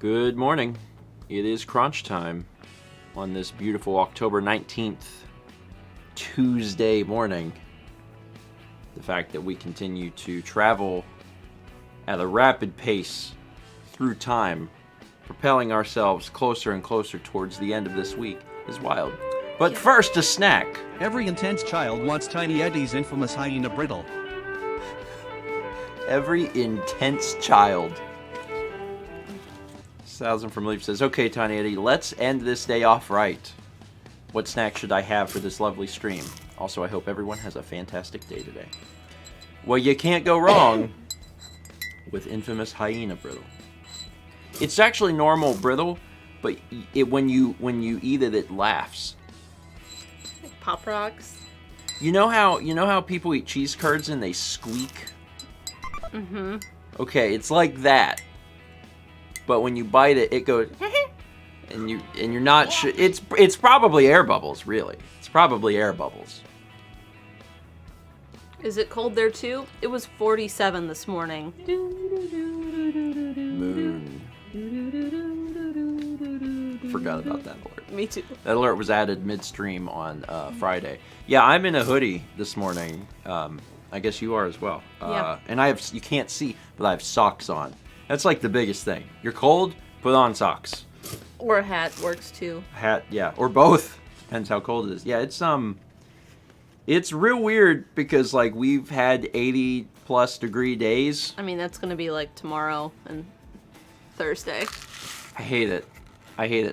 Good morning. It is crunch time on this beautiful October 19th, Tuesday morning. The fact that we continue to travel at a rapid pace through time, propelling ourselves closer and closer towards the end of this week is wild. But first, a snack. Every intense child wants Tiny Eddie's infamous hyena brittle. Every intense child. 1000 from Leaf says, okay, Tiny Eddie, let's end this day off right. What snack should I have for this lovely stream? Also, I hope everyone has a fantastic day today. Well, you can't go wrong with infamous hyena brittle. It's actually normal brittle, but when you eat it, it laughs. Like Pop Rocks. You know how people eat cheese curds and they squeak? Mm-hmm. Okay, it's like that. But when you bite it, it goes, and you're not sure. It's probably air bubbles, really. It's probably air bubbles. Is it cold there too? It was 47 this morning. Moon. Forgot about that alert. Me too. That alert was added midstream on Friday. Yeah, I'm in a hoodie this morning. I guess you are as well. Yeah. And you can't see, but I have socks on. That's like the biggest thing. You're cold, put on socks. Or a hat works too. Hat, yeah, or both. Depends how cold it is. Yeah, it's real weird because like we've had 80 plus degree days. I mean, that's gonna be like tomorrow and Thursday. I hate it.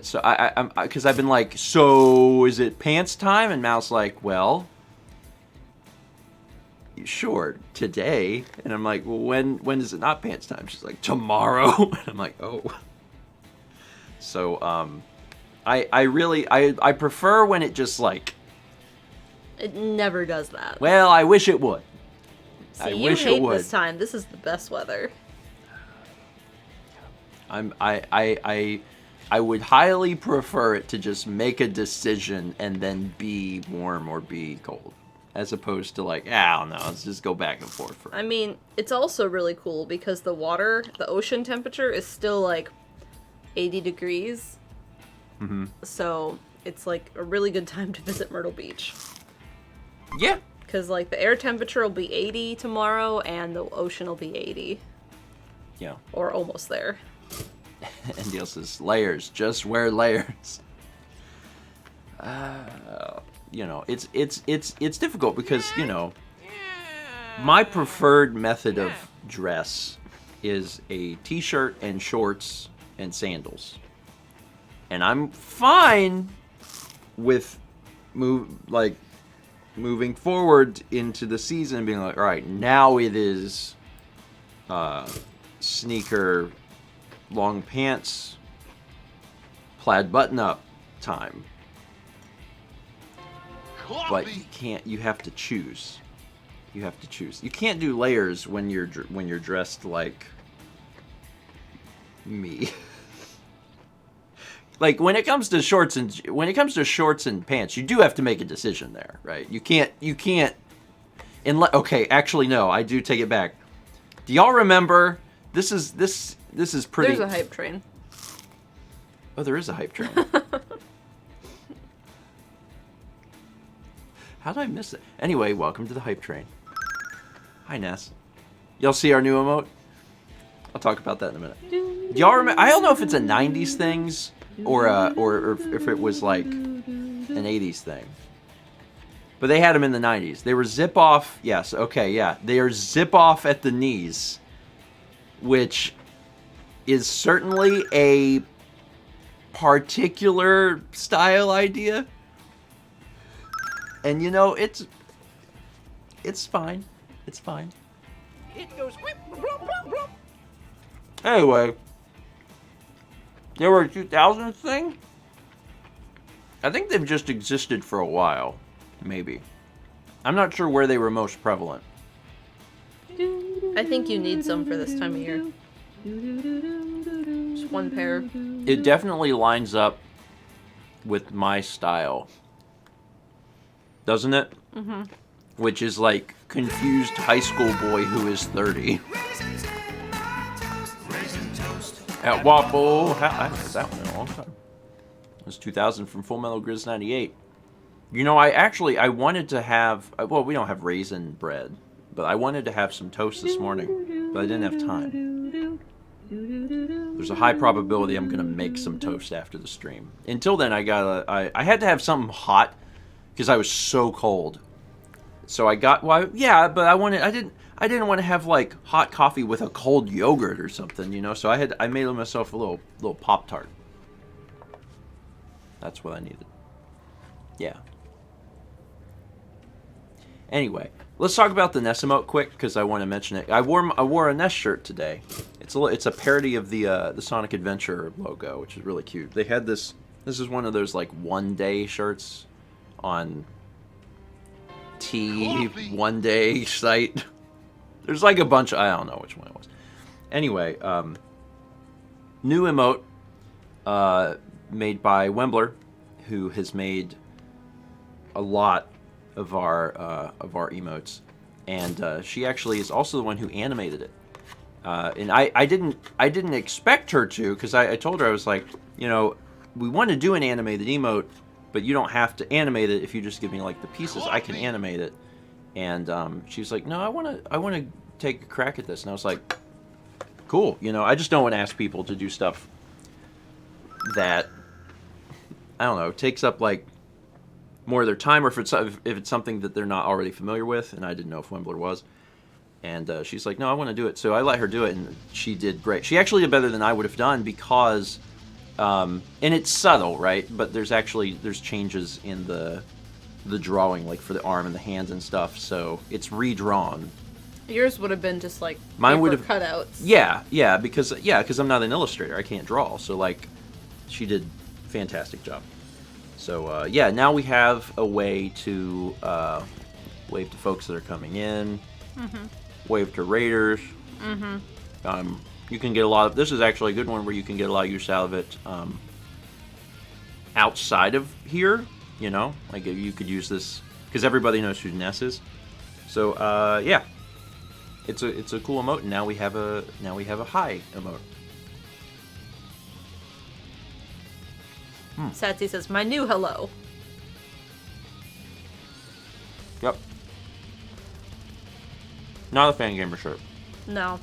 So I'm because I've been like, so is it pants time? And Mal's like, well, sure, today. And I'm like, well, when is it not pants time? She's like, tomorrow. And I'm like, oh. So I prefer when it just like. It never does that. Well, I wish it would. See, I you wish hate it would. this time. This is the best weather. I would highly prefer it to just make a decision and then be warm or be cold, as opposed to like, I don't know, let's just go back and forth. I mean, it's also really cool because the ocean temperature is still like 80 degrees. Mm-hmm. So it's like a really good time to visit Myrtle Beach. Yeah. Because like the air temperature will be 80 tomorrow and the ocean will be 80. Yeah. Or almost there. And Neil says, layers, just wear layers. It's difficult because, my preferred method of dress is a t-shirt and shorts and sandals. And I'm fine with moving forward into the season and being like, all right, now it is sneaker, long pants, plaid button-up time. But you have to choose. You can't do layers when you're dressed like me. Like when it comes to shorts and pants, you do have to make a decision there, right? You can't okay, actually no, I do take it back. Do y'all remember this is pretty. There's a hype train. Oh, there is a hype train. How did I miss it? Anyway, welcome to the hype train. Hi, Ness. Y'all see our new emote? I'll talk about that in a minute. Do y'all remember? I don't know if it's a 90s thing or if it was like an 80s thing. But they had them in the 90s. They were zip off. Yes, okay, yeah. They are zip off at the knees, which is certainly a particular style idea. And it's fine. It's fine. It goes whip, bloop, bloop, bloop. Anyway, there were a 2000s thing. I think they've just existed for a while, maybe. I'm not sure where they were most prevalent. I think you need some for this time of year. Just one pair. It definitely lines up with my style. Doesn't it? Mm-hmm. Which is like confused high school boy who is 30. At Waffle House. I haven't had that one in a long time. It was 2000 from Full Metal Grizz 98. You know, I wanted to have, well, we don't have raisin bread, but I wanted to have some toast this morning, but I didn't have time. There's a high probability I'm going to make some toast after the stream. Until then, I had to have something hot because I was so cold. So I got, well, yeah, but I didn't want to have like hot coffee with a cold yogurt or something, you know. So I made myself a little Pop-Tart. That's what I needed. Yeah. Anyway, let's talk about the Ness emote quick because I want to mention it. I wore a Ness shirt today. It's a parody of the Sonic Adventure logo, which is really cute. They had this. This is one of those like one-day shirts on One Day site. There's like a bunch. I don't know which one it was. Anyway, new emote made by Wembler, who has made a lot of our emotes, and she actually is also the one who animated it. And I didn't expect her to, because I told her, I was like, you know, we want to do an animated emote, but you don't have to animate it if you just give me like the pieces. I can animate it. And she was like, no, I want to take a crack at this. And I was like, cool. You know, I just don't want to ask people to do stuff that, I don't know, takes up like more of their time, or if it's something that they're not already familiar with. And I didn't know if Wembler was. And she's like, no, I want to do it. So I let her do it, and she did great. She actually did better than I would have done because, and it's subtle, right? But there's changes in the drawing, like for the arm and the hands and stuff. So it's redrawn. Yours would have been just like mine would have cutouts. Yeah, because I'm not an illustrator. I can't draw. So like, she did a fantastic job. So yeah, now we have a way to wave to folks that are coming in. Mm-hmm. Wave to raiders. Mm-hmm. You can get a lot of. This is actually a good one where you can get a lot of use out of it outside of here. You know, like you could use this because everybody knows who Ness is. So yeah, it's a cool emote. And now we have a high emote. Satsy says, my new hello. Yep. Not a fan gamer shirt. No.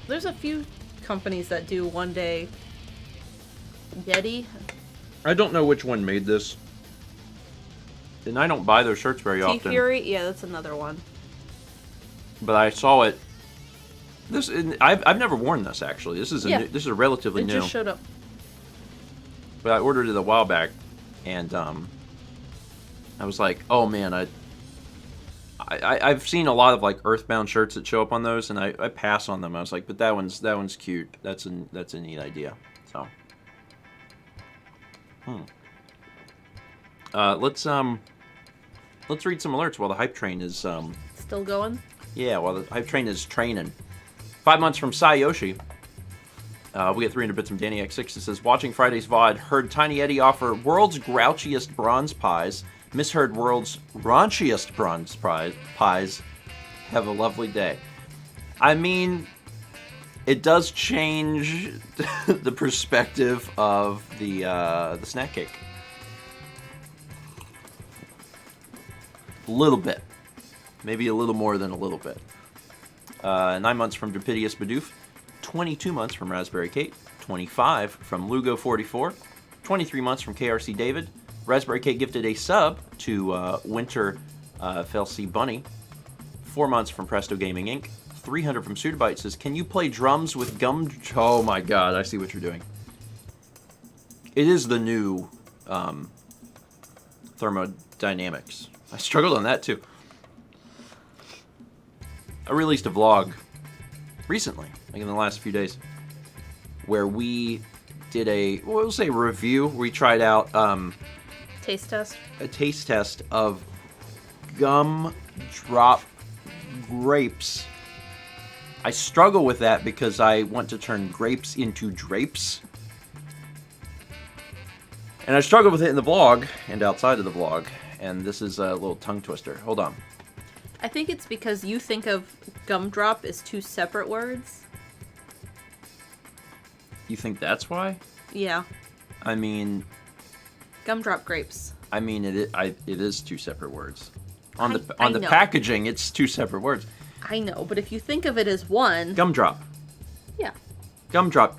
There's a few companies that do one day Yeti. I don't know which one made this. And I don't buy those shirts very often. T-Fury? Yeah, that's another one. But I saw it. I've never worn this actually. This is a relatively new. It just showed up. But I ordered it a while back, and I was like, oh man, I've seen a lot of like Earthbound shirts that show up on those, and I pass on them. I was like, but that one's cute. That's a neat idea. So, let's read some alerts while the hype train is still going. Yeah, while the hype train is training. 5 months from Sayoshi. We get 300 bits from Danny X6. It says, watching Friday's VOD, heard Tiny Eddie offer world's grouchiest bronze pies. Misheard world's raunchiest bronze pies. Have a lovely day. I mean, it does change the perspective of the snack cake. A little bit. Maybe a little more than a little bit. 9 months from Drupidius Bidoof. 22 months from Raspberry Kate. 25 from Lugo44. 23 months from KRC David. Raspberry Kate gifted a sub to Winter Felsi Bunny. 4 months from Presto Gaming Inc. 300 from Sudabyte says, can you play drums with gum? Oh my god, I see what you're doing. It is the new thermodynamics. I struggled on that too. I released a vlog recently, like in the last few days, where we did we'll say review. We tried out taste test. A taste test of gumdrop grapes. I struggle with that because I want to turn grapes into drapes. And I struggled with it in the vlog and outside of the vlog. And this is a little tongue twister. Hold on. I think it's because you think of gumdrop as two separate words. You think that's why? Yeah. I mean, Gumdrop grapes. it is two separate words. On the I the know. packaging, it's two separate words. I know, but if you think of it as one... Gumdrop. Yeah. Gumdrop.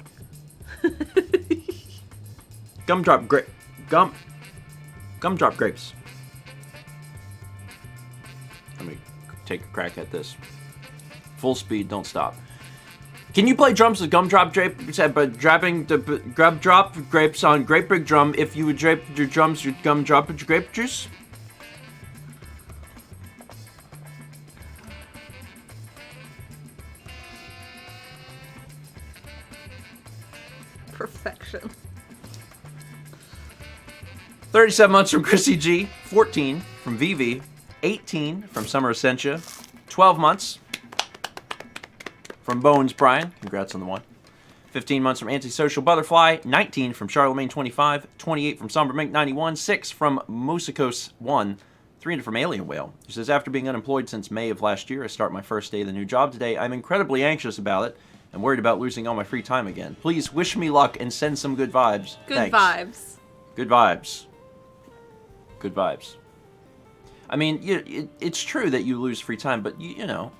Gumdrop grapes. Let me take a crack at this. Full speed, don't stop. Can you play drums with gumdrop dropping the gumdrop grapes on great big drum if you would drape your drums with gumdrop grape juice? Perfection. 37 months from Chrissy G, 14 from VV, 18 from Summer Essentia, 12 months from Bones Brian, congrats on the one, 15 months from Antisocial Butterfly, 19 from Charlemagne 25, 28 from Somber Mink 91, 6 from Musikos 1, 300 from Alien Whale. He says, after being unemployed since May of last year, I start my first day of the new job today. I'm incredibly anxious about it and worried about losing all my free time again. Please wish me luck and send some good vibes. Good Thanks. vibes. Good vibes. Good vibes. I mean, it's true that you lose free time, but you know,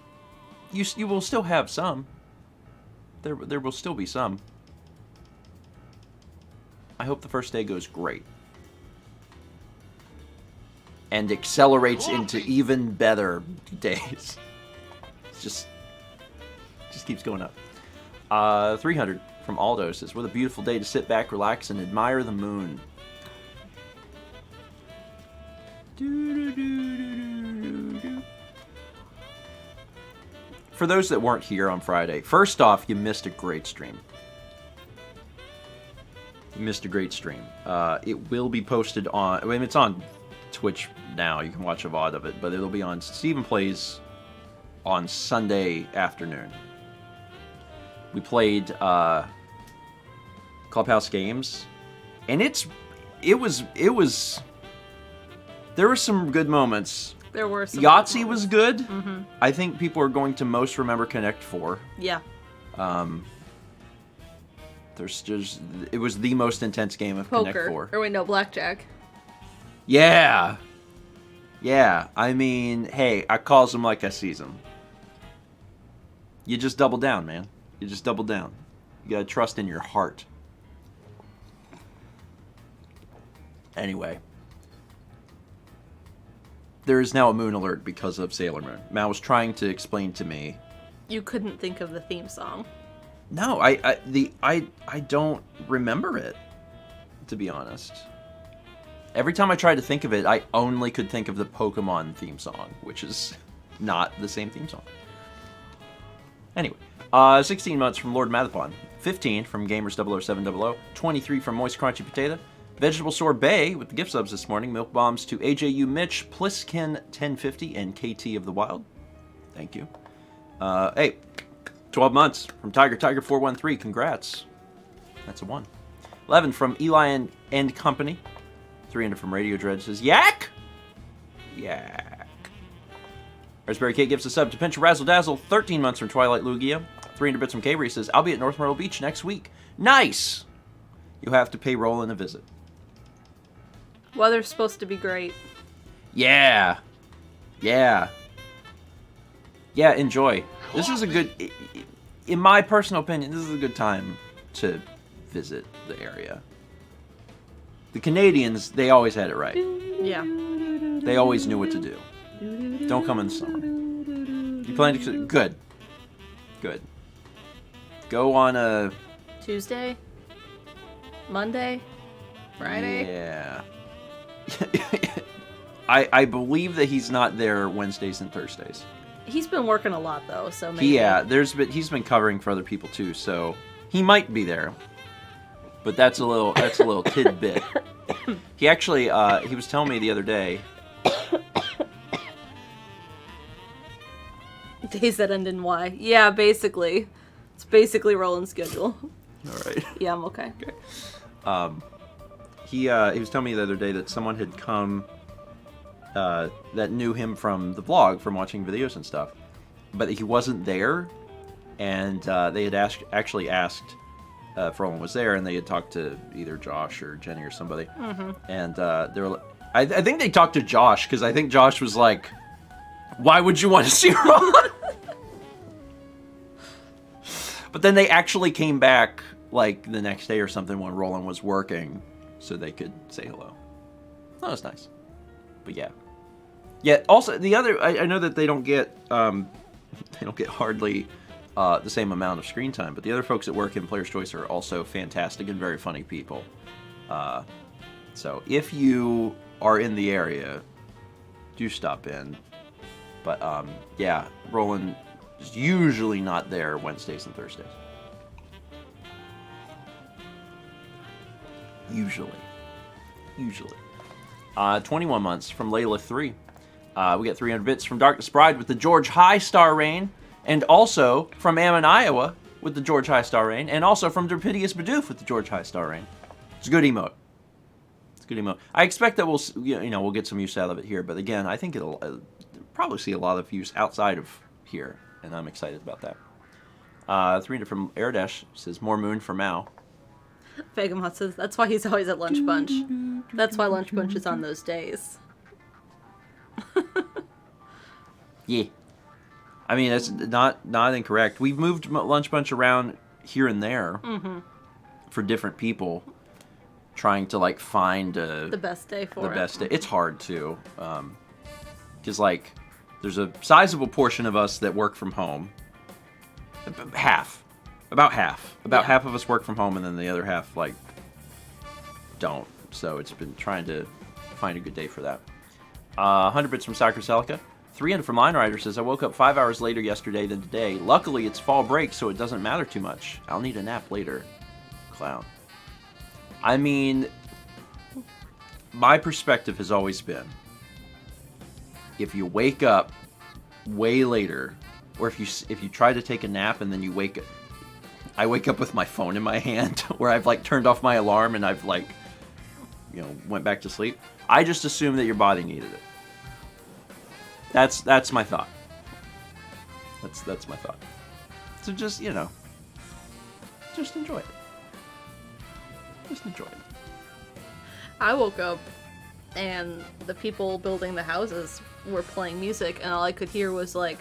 you will still have some. There will still be some. I hope the first day goes great. And accelerates into even better days. Just keeps going up. 300 from Aldo says, what a beautiful day to sit back, relax, and admire the moon. For those that weren't here on Friday, first off, you missed a great stream. You missed a great stream. It will be posted on... I mean, it's on Twitch now. You can watch a VOD of it. But it'll be on Stephen Plays on Sunday afternoon. We played Clubhouse Games. And it was... There were some good moments. There were some. Yahtzee was good. Mm-hmm. I think people are going to most remember Connect 4. Yeah. It was the most intense game of Poker. Connect 4. Or wait, no, blackjack. Yeah. Yeah. I mean, hey, I calls them like I sees them. You just double down, man. You just double down. You gotta trust in your heart. Anyway. There is now a moon alert because of Sailor Moon. Mal was trying to explain to me. You couldn't think of the theme song. No, I don't remember it, to be honest. Every time I tried to think of it, I only could think of the Pokemon theme song, which is not the same theme song. Anyway, 16 months from Lord Mathapon, 15 from Gamers00700, 23 from Moist Crunchy Potato, Vegetable Sorbet with the gift subs this morning, milk bombs to AJU Mitch, Pliskin 1050, and KT of the Wild. Thank you. Hey, 12 months from Tiger 413, congrats. That's a 1. 11 from Eli and Company. 300 from Radio Dread says, Yak! Yak. Raspberry Kate gives a sub to Pinch Razzle Dazzle. 13 months from Twilight Lugia. 300 bits from K-Ray says, I'll be at North Myrtle Beach next week. Nice! You'll have to pay Roland a visit. Weather's supposed to be great. Yeah. Yeah. Yeah, enjoy. This is a good... In my personal opinion, this is a good time to visit the area. The Canadians, they always had it right. Yeah. They always knew what to do. Don't come in the summer. You plan to... Good. Good. Go on a... Tuesday? Monday? Friday? Yeah. I believe that he's not there Wednesdays and Thursdays. He's been working a lot though, so maybe. He's been covering for other people too, so he might be there. But that's a little tidbit. He actually he was telling me the other day. Days that end in Y. Yeah, basically. It's basically Roland's schedule. All right. Yeah, I'm okay. Okay. He was telling me the other day that someone had come that knew him from the vlog, from watching videos and stuff, but he wasn't there, and they had actually asked Frolan was there, and they had talked to either Josh or Jenny or somebody. And they were, I think they talked to Josh, because I think Josh was like, why would you want to see Roland? But then they actually came back like the next day or something when Roland was working, so they could say hello. That was nice. But yeah. Yeah, also, the other, I know that they don't get hardly the same amount of screen time, but the other folks that work in Player's Choice are also fantastic and very funny people. So if you are in the area, do stop in. But yeah, Roland is usually not there Wednesdays and Thursdays. Usually. 21 months from Layla 3. We got 300 bits from Darkness Bride with the George High Star Rain, and also from Ammon, Iowa with the George High Star Rain, and also from Derpidius Bidoof with the George High Star Rain. It's a good emote. I expect that we'll get some use out of it here, but again, I think it'll probably see a lot of use outside of here, and I'm excited about that. 300 from Airdash says, more moon for Mao. Vegamot says, that's why he's always at Lunch Bunch. That's why Lunch Bunch is on those days. Yeah. I mean, that's not incorrect. We've moved Lunch Bunch around here and there for different people, trying to, like, find the best day for it. The best day. It's hard, too. Because, like, there's a sizable portion of us that work from home. About half. About half of us work from home, and then the other half, like, don't. So it's been trying to find a good day for that. 100 bits from Soccer Celica. 300 from Line Rider says, I woke up 5 hours later yesterday than today. Luckily, it's fall break, so it doesn't matter too much. I'll need a nap later. Clown. I mean, my perspective has always been, if you wake up way later, or if you try to take a nap and then you wake up, I wake up with my phone in my hand, where I've, like, turned off my alarm and I've, like, went back to sleep. I just assume that your body needed it. That's my thought. That's my thought. So just, just enjoy it. Just enjoy it. I woke up and the people building the houses were playing music, and all I could hear was like,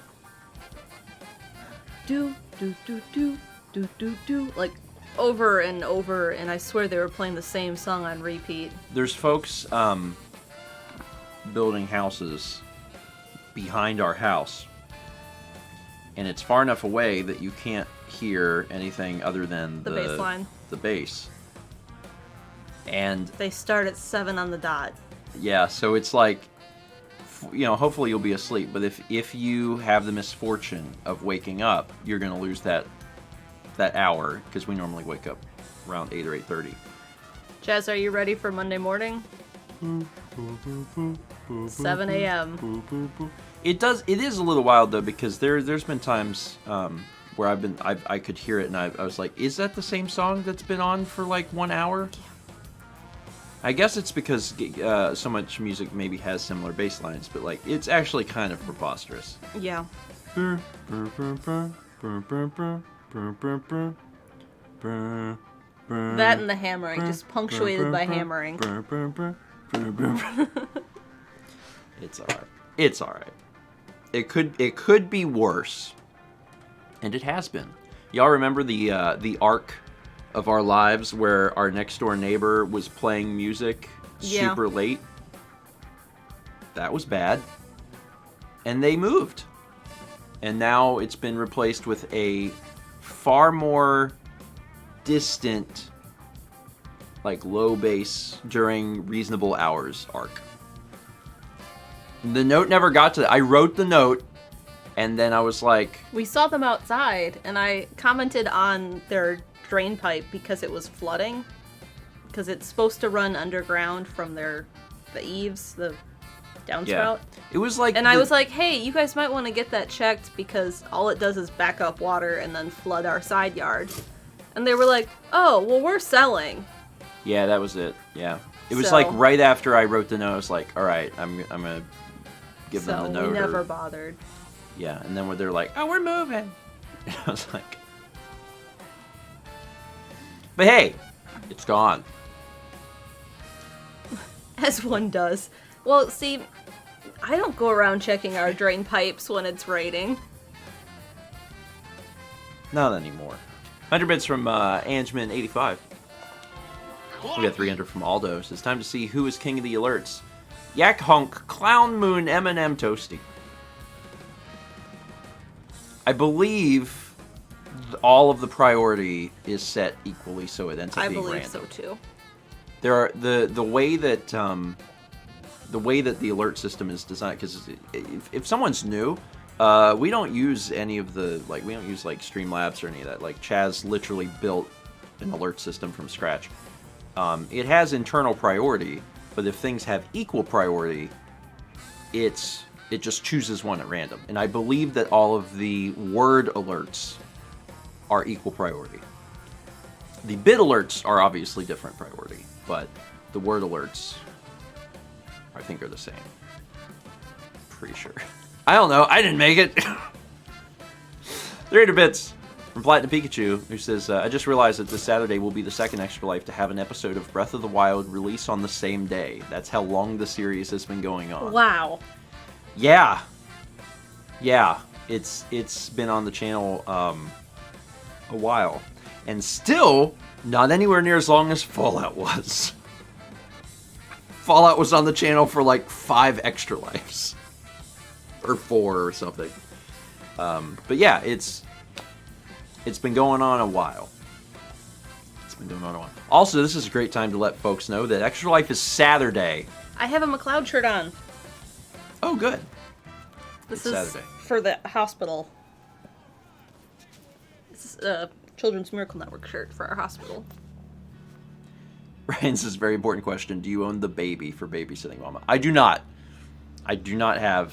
do do do do do do do, like over and over, and I swear they were playing the same song on repeat. There's folks building houses behind our house, and it's far enough away that you can't hear anything other than the bass line. The bass. And they start at 7 on the dot. Yeah, so it's like, hopefully you'll be asleep, but if you have the misfortune of waking up, you're going to lose that hour, because we normally wake up around 8 or 8:30. Jazz, are you ready for Monday morning? 7 a.m. It is a little wild, though, because there's been times where I could hear it, and I was like, is that the same song that's been on for like 1 hour? Yeah. I guess it's because so much music maybe has similar bass lines, but like it's actually kind of preposterous. Yeah. That and the hammering, just punctuated by hammering. It's alright. It's alright. It could be worse, and it has been. Y'all remember the arc of our lives where our next door neighbor was playing music super late? That was bad. And they moved. And now it's been replaced with a far more distant, like, low bass during reasonable hours arc. The note never got to that. I wrote the note, and then I was like... We saw them outside, and I commented on their drain pipe because it was flooding. Because it's supposed to run underground from the eaves, the downspout. Yeah. It was like... And I was like, hey, you guys might want to get that checked because all it does is back up water and then flood our side yard. And they were like, oh, well, we're selling. Yeah, that was it. Yeah. It was like right after I wrote the note, I was like, all right, I'm going to give them the note. So we never bothered. Yeah, and then they're like, oh, we're moving. And I was like... But hey, it's gone. As one does. Well, see, I don't go around checking our drain pipes when it's raining. Not anymore. 100 bits from Angeman85. We got 300 from Aldo. So it's time to see who is king of the alerts. Yak Honk, Clown Moon, M&M Toasty. I believe all of the priority is set equally, so it ends up being random. I believe so too. There are the way that the alert system is designed, because if someone's new, we don't use any of the we don't use like Streamlabs or any of that. Like Chaz literally built an alert system from scratch. It has internal priority, but if things have equal priority, it just chooses one at random. And I believe that all of the word alerts are equal priority. The bit alerts are obviously different priority, but the word alerts, I think, are the same. Pretty sure. I don't know. I didn't make it. 300 bits from Platinum Pikachu, who says, I just realized that this Saturday will be the second Extra Life to have an episode of Breath of the Wild release on the same day. That's how long the series has been going on. Wow. Yeah. Yeah. It's been on the channel a while. And still not anywhere near as long as Fallout was. Fallout was on the channel for like 5 Extra Lives. Or 4 or something. But yeah, it's been going on a while. It's been going on a while. Also, this is a great time to let folks know that Extra Life is Saturday. I have a McLeod shirt on. Oh, good. This It's is Saturday. for the hospital. This is a Children's Miracle Network shirt for our hospital. Ryan says, very important question. Do you own the baby for babysitting mama? I do not. I do not have.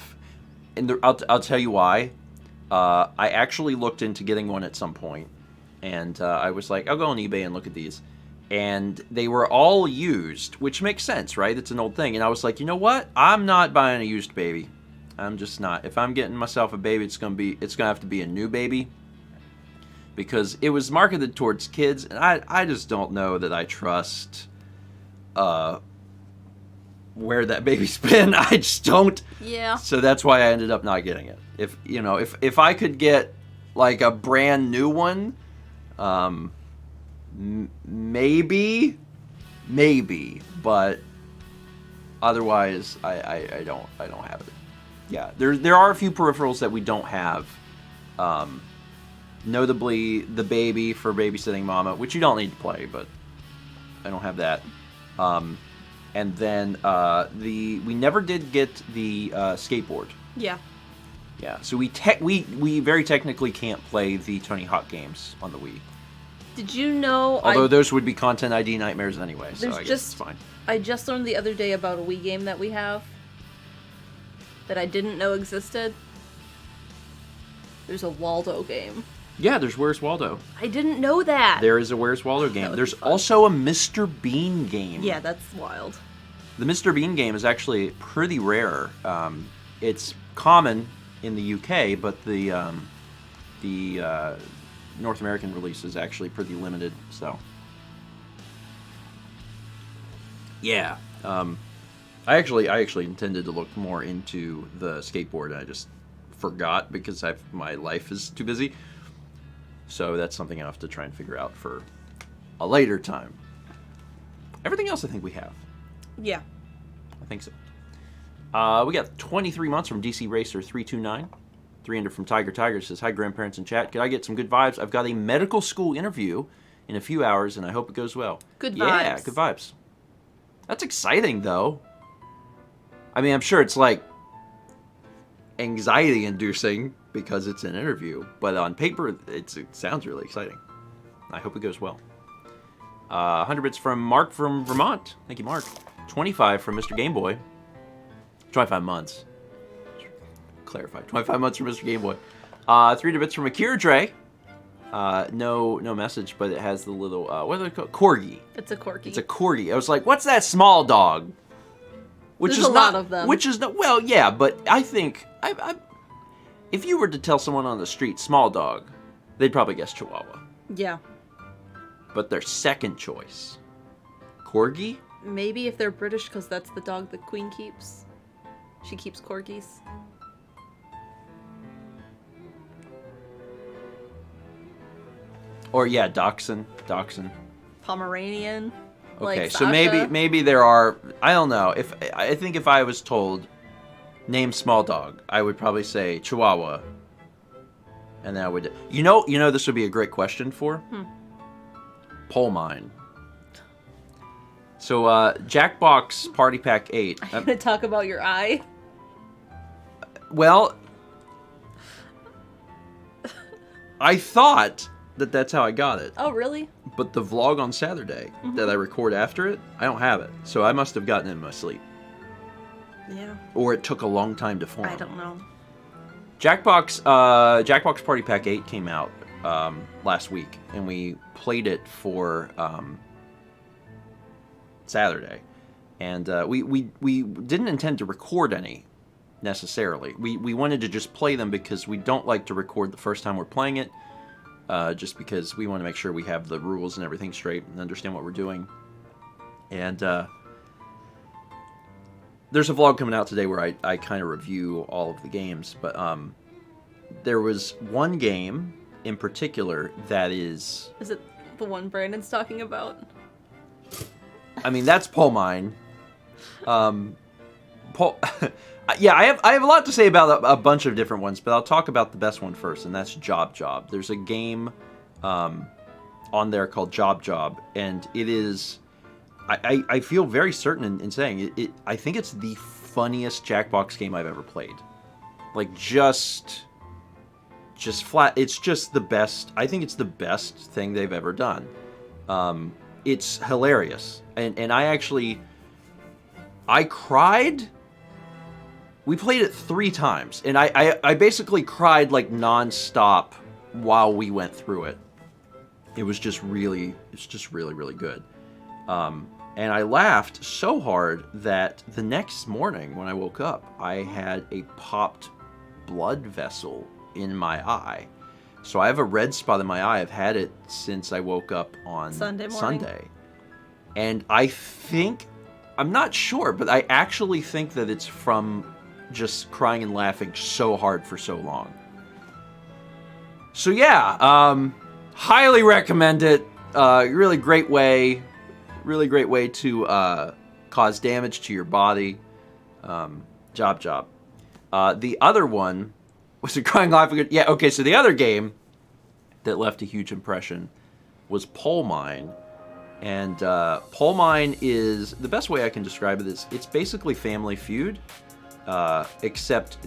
And I'll tell you why. I actually looked into getting one at some point, and I was like, I'll go on eBay and look at these. And they were all used, which makes sense, right? It's an old thing. And I was like, you know what? I'm not buying a used baby. I'm just not. If I'm getting myself a baby, it's gonna have to be a new baby, because it was marketed towards kids, and I just don't know that I trust where that baby's been. I just don't. Yeah. So that's why I ended up not getting it. If I could get like a brand new one, maybe, but otherwise I don't have it. Yeah, there are a few peripherals that we don't have. Notably the baby for babysitting mama, which you don't need to play, but I don't have that. And then we never did get the skateboard. Yeah. Yeah, so we very technically can't play the Tony Hawk games on the Wii. Did you know? Although those would be content ID nightmares anyway, so I guess just, it's fine. I just learned the other day about a Wii game that we have that I didn't know existed. There's a Waldo game. Yeah, there's Where's Waldo. I didn't know that. There is a Where's Waldo game. There's also a Mr. Bean game. Yeah, that's wild. The Mr. Bean game is actually pretty rare. It's common in the UK, but the North American release is actually pretty limited. So, yeah. I actually intended to look more into the skateboard, and I just forgot because my life is too busy. So that's something I have to try and figure out for a later time. Everything else I think we have. Yeah. I think so. We got 23 months from DC Racer 329. 300 from Tiger says, hi, grandparents in chat. Could I get some good vibes? I've got a medical school interview in a few hours, and I hope it goes well. Good vibes. Yeah, good vibes. That's exciting, though. I mean, I'm sure it's like anxiety-inducing because it's an interview, but on paper, it sounds really exciting. I hope it goes well. 100 bits from Mark from Vermont. Thank you, Mark. 25 from Mr. Game Boy. 25 months. Clarify. 25 months from Mr. Game Boy. 300 bits from Akira Dre. No message, but it has the little, what are they called? Corgi. It's a corgi. It's a corgi. I was like, what's that small dog? Which There's is a not, lot of them. Which is not, well, yeah, but I think, if you were to tell someone on the street, small dog, they'd probably guess Chihuahua. Yeah. but their second choice, Corgi? Maybe if they're British, because that's the dog the Queen keeps. She keeps corgis. Or yeah, Dachshund. Pomeranian. Okay, like so Sasha. maybe there are. I don't know. I think if I was told, name small dog, I would probably say Chihuahua. And then I would. You know, this would be a great question for. Pole mine. So Jackbox Party Pack 8. I'm gonna talk about your eye. Well, I thought that that's how I got it. Oh, really? But the vlog on Saturday that I record after it, I don't have it. So I must have gotten it in my sleep. Yeah. Or it took a long time to form. I don't know. Jackbox Party Pack 8 came out last week, and we played it for Saturday. And we didn't intend to record any, necessarily. We wanted to just play them because we don't like to record the first time we're playing it. Just because we want to make sure we have the rules and everything straight and understand what we're doing. And there's a vlog coming out today where I kind of review all of the games. But there was one game in particular that is... Is it the one Brandon's talking about? I mean, that's Pole Mine. Yeah, I have a lot to say about a bunch of different ones, but I'll talk about the best one first, and that's Job Job. There's a game on there called Job Job, and it is... I feel very certain in saying it. I think it's the funniest Jackbox game I've ever played. Like, just flat. It's just the best. I think it's the best thing they've ever done. It's hilarious, and I cried. We played it 3 times, and I basically cried like nonstop while we went through it. It's just really good. And I laughed so hard that the next morning when I woke up, I had a popped blood vessel in my eye. So I have a red spot in my eye. I've had it since I woke up on Sunday. And I think, I'm not sure, but I actually think that it's from just crying and laughing so hard for so long. So yeah, highly recommend it. Really great way to cause damage to your body. Job Job. The other one was a crying laughing. Yeah, okay. So the other game that left a huge impression was Pole Mine. And Pole Mine is, the best way I can describe it is, it's basically Family Feud, except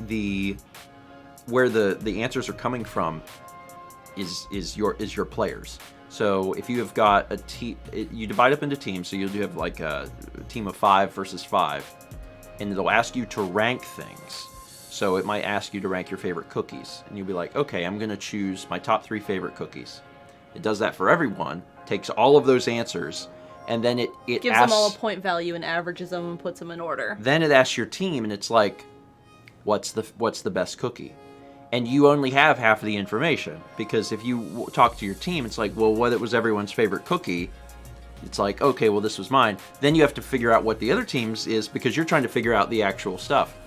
where the answers are coming from is your players. So if you have got a team, you divide up into teams. So you'll have like a team of 5 versus 5, and it'll ask you to rank things. So it might ask you to rank your favorite cookies, and you'll be like, okay, I'm gonna choose my top 3 favorite cookies. It does that for everyone, takes all of those answers, and then it gives asks, them all a point value and averages them and puts them in order. Then it asks your team, and it's like, what's the best cookie? And you only have half of the information, because if you talk to your team, it's like, well, what was everyone's favorite cookie? It's like, okay, well, this was mine. Then you have to figure out what the other team's is, because you're trying to figure out the actual stuff.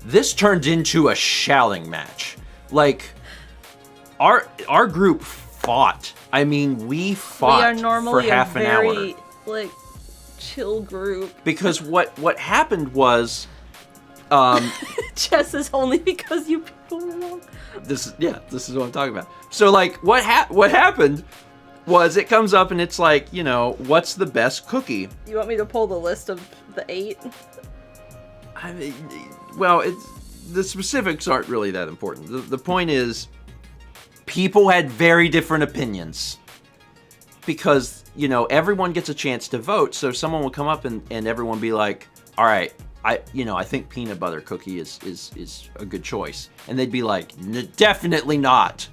This turned into a shouting match. Like, our group fought. I mean, we fought we are normally for half a an very, hour. like, chill group. Because what happened was... Chess is only because you people are wrong. This is what I'm talking about. So, like, what happened was it comes up and it's like, what's the best cookie? You want me to pull the list of the 8? I mean, well, the specifics aren't really that important. The point is, people had very different opinions. Because, everyone gets a chance to vote, so someone will come up and everyone be like, all right, I think peanut butter cookie is a good choice. And they'd be like, definitely not.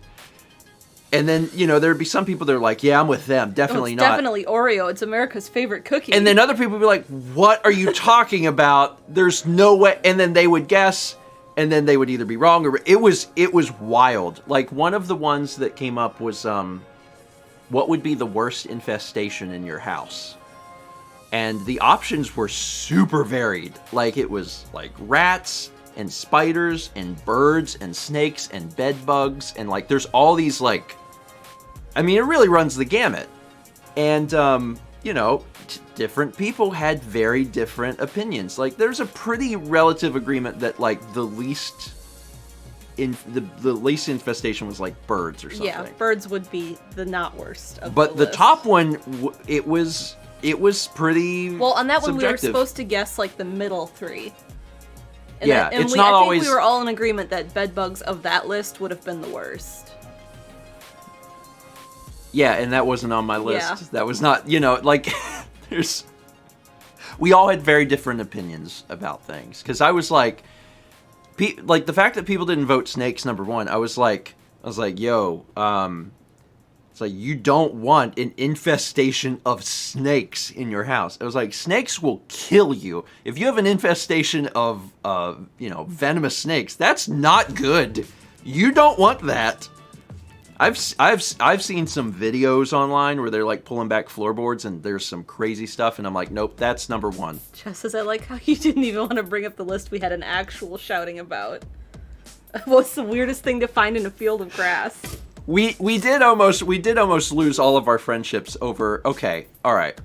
And then, there'd be some people that are like, yeah, I'm with them. Definitely not. Definitely Oreo. It's America's favorite cookie. And then other people would be like, what are you talking about? There's no way. And then they would guess, and then they would either be wrong or... It was wild. Like, one of the ones that came up was what would be the worst infestation in your house? And the options were super varied. Like, it was like rats and spiders and birds and snakes and bed bugs. And like, there's all these like, I mean, it really runs the gamut. And, you know, different people had very different opinions. Like, there's a pretty relative agreement that like the least infestation was like birds or something. Yeah, birds would be the not worst of but the the top one, it was pretty well, on that one we were subjective. supposed to guess like the middle three. And Yeah, and it's I not think always- we were all in agreement that bed bugs of that list would have been the worst. Yeah, and that wasn't on my list. Yeah. That was not, you know, like, we all had very different opinions about things. Because I was like, like, the fact that people didn't vote snakes number one, I was like, yo, it's like, you don't want an infestation of snakes in your house. I was like, snakes will kill you. If you have an infestation of, you know, venomous snakes, that's not good. You don't want that. I've seen some videos online where they're like pulling back floorboards and there's some crazy stuff, and I'm like, nope, that's number one. Just as I like how you didn't even want to bring up the list we had an actual shouting about. What's the weirdest thing to find in a field of grass? We did almost lose all of our friendships over. Okay, all right.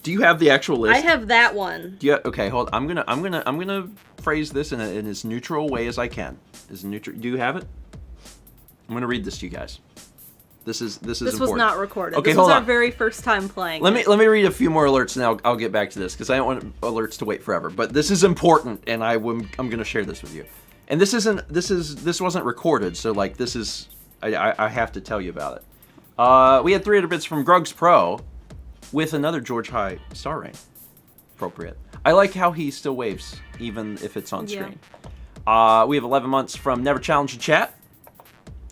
Do you have the actual list? I have that one. Okay, hold. I'm gonna phrase this in as neutral way as I can. As neutral. Do you have it? I'm gonna read this to you guys. This is This important. was not recorded. Okay, this hold was our on. very first time playing. Let me read a few more alerts and I'll get back to this because I don't want alerts to wait forever. But this is important, and I'm gonna share this with you. And this wasn't recorded, so like this is I have to tell you about it. We had 300 bits from Grugs Pro with another George High star rank. Appropriate. I like how he still waves even if it's on screen. We have 11 months from Never Challenge the Chat.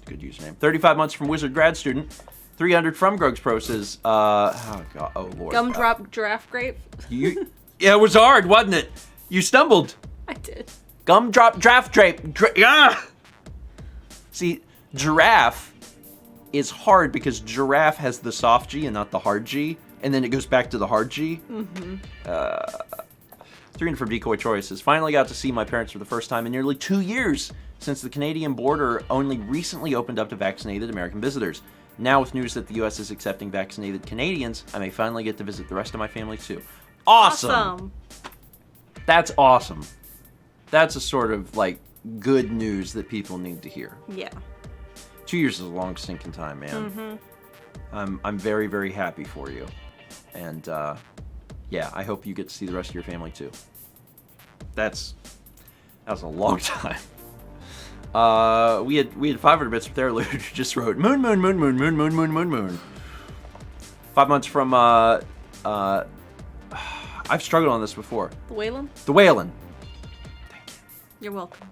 Good username. 35 months from Wizard Grad Student. 300 from Grugs Pro says, oh god, oh lord. Gumdrop giraffe grape. Yeah, it was hard, wasn't it? You stumbled. I did. Gumdrop draft drape. See, giraffe is hard because giraffe has the soft G and not the hard G, and then it goes back to the hard G. 300 from Decoy Troy says, finally got to see my parents for the first time in nearly 2 years since the Canadian border only recently opened up to vaccinated American visitors. Now with news that the U.S. is accepting vaccinated Canadians, I may finally get to visit the rest of my family too. Awesome! That's awesome. That's a sort of, like, good news that people need to hear. Yeah. 2 years is a long stinking time, man. I'm very, very happy for you. And, yeah, I hope you get to see the rest of your family too. That was a long time. We had 500 bits from there who just wrote moon. 5 months from I've struggled on this before. The Whalen? The Whalen. You're welcome.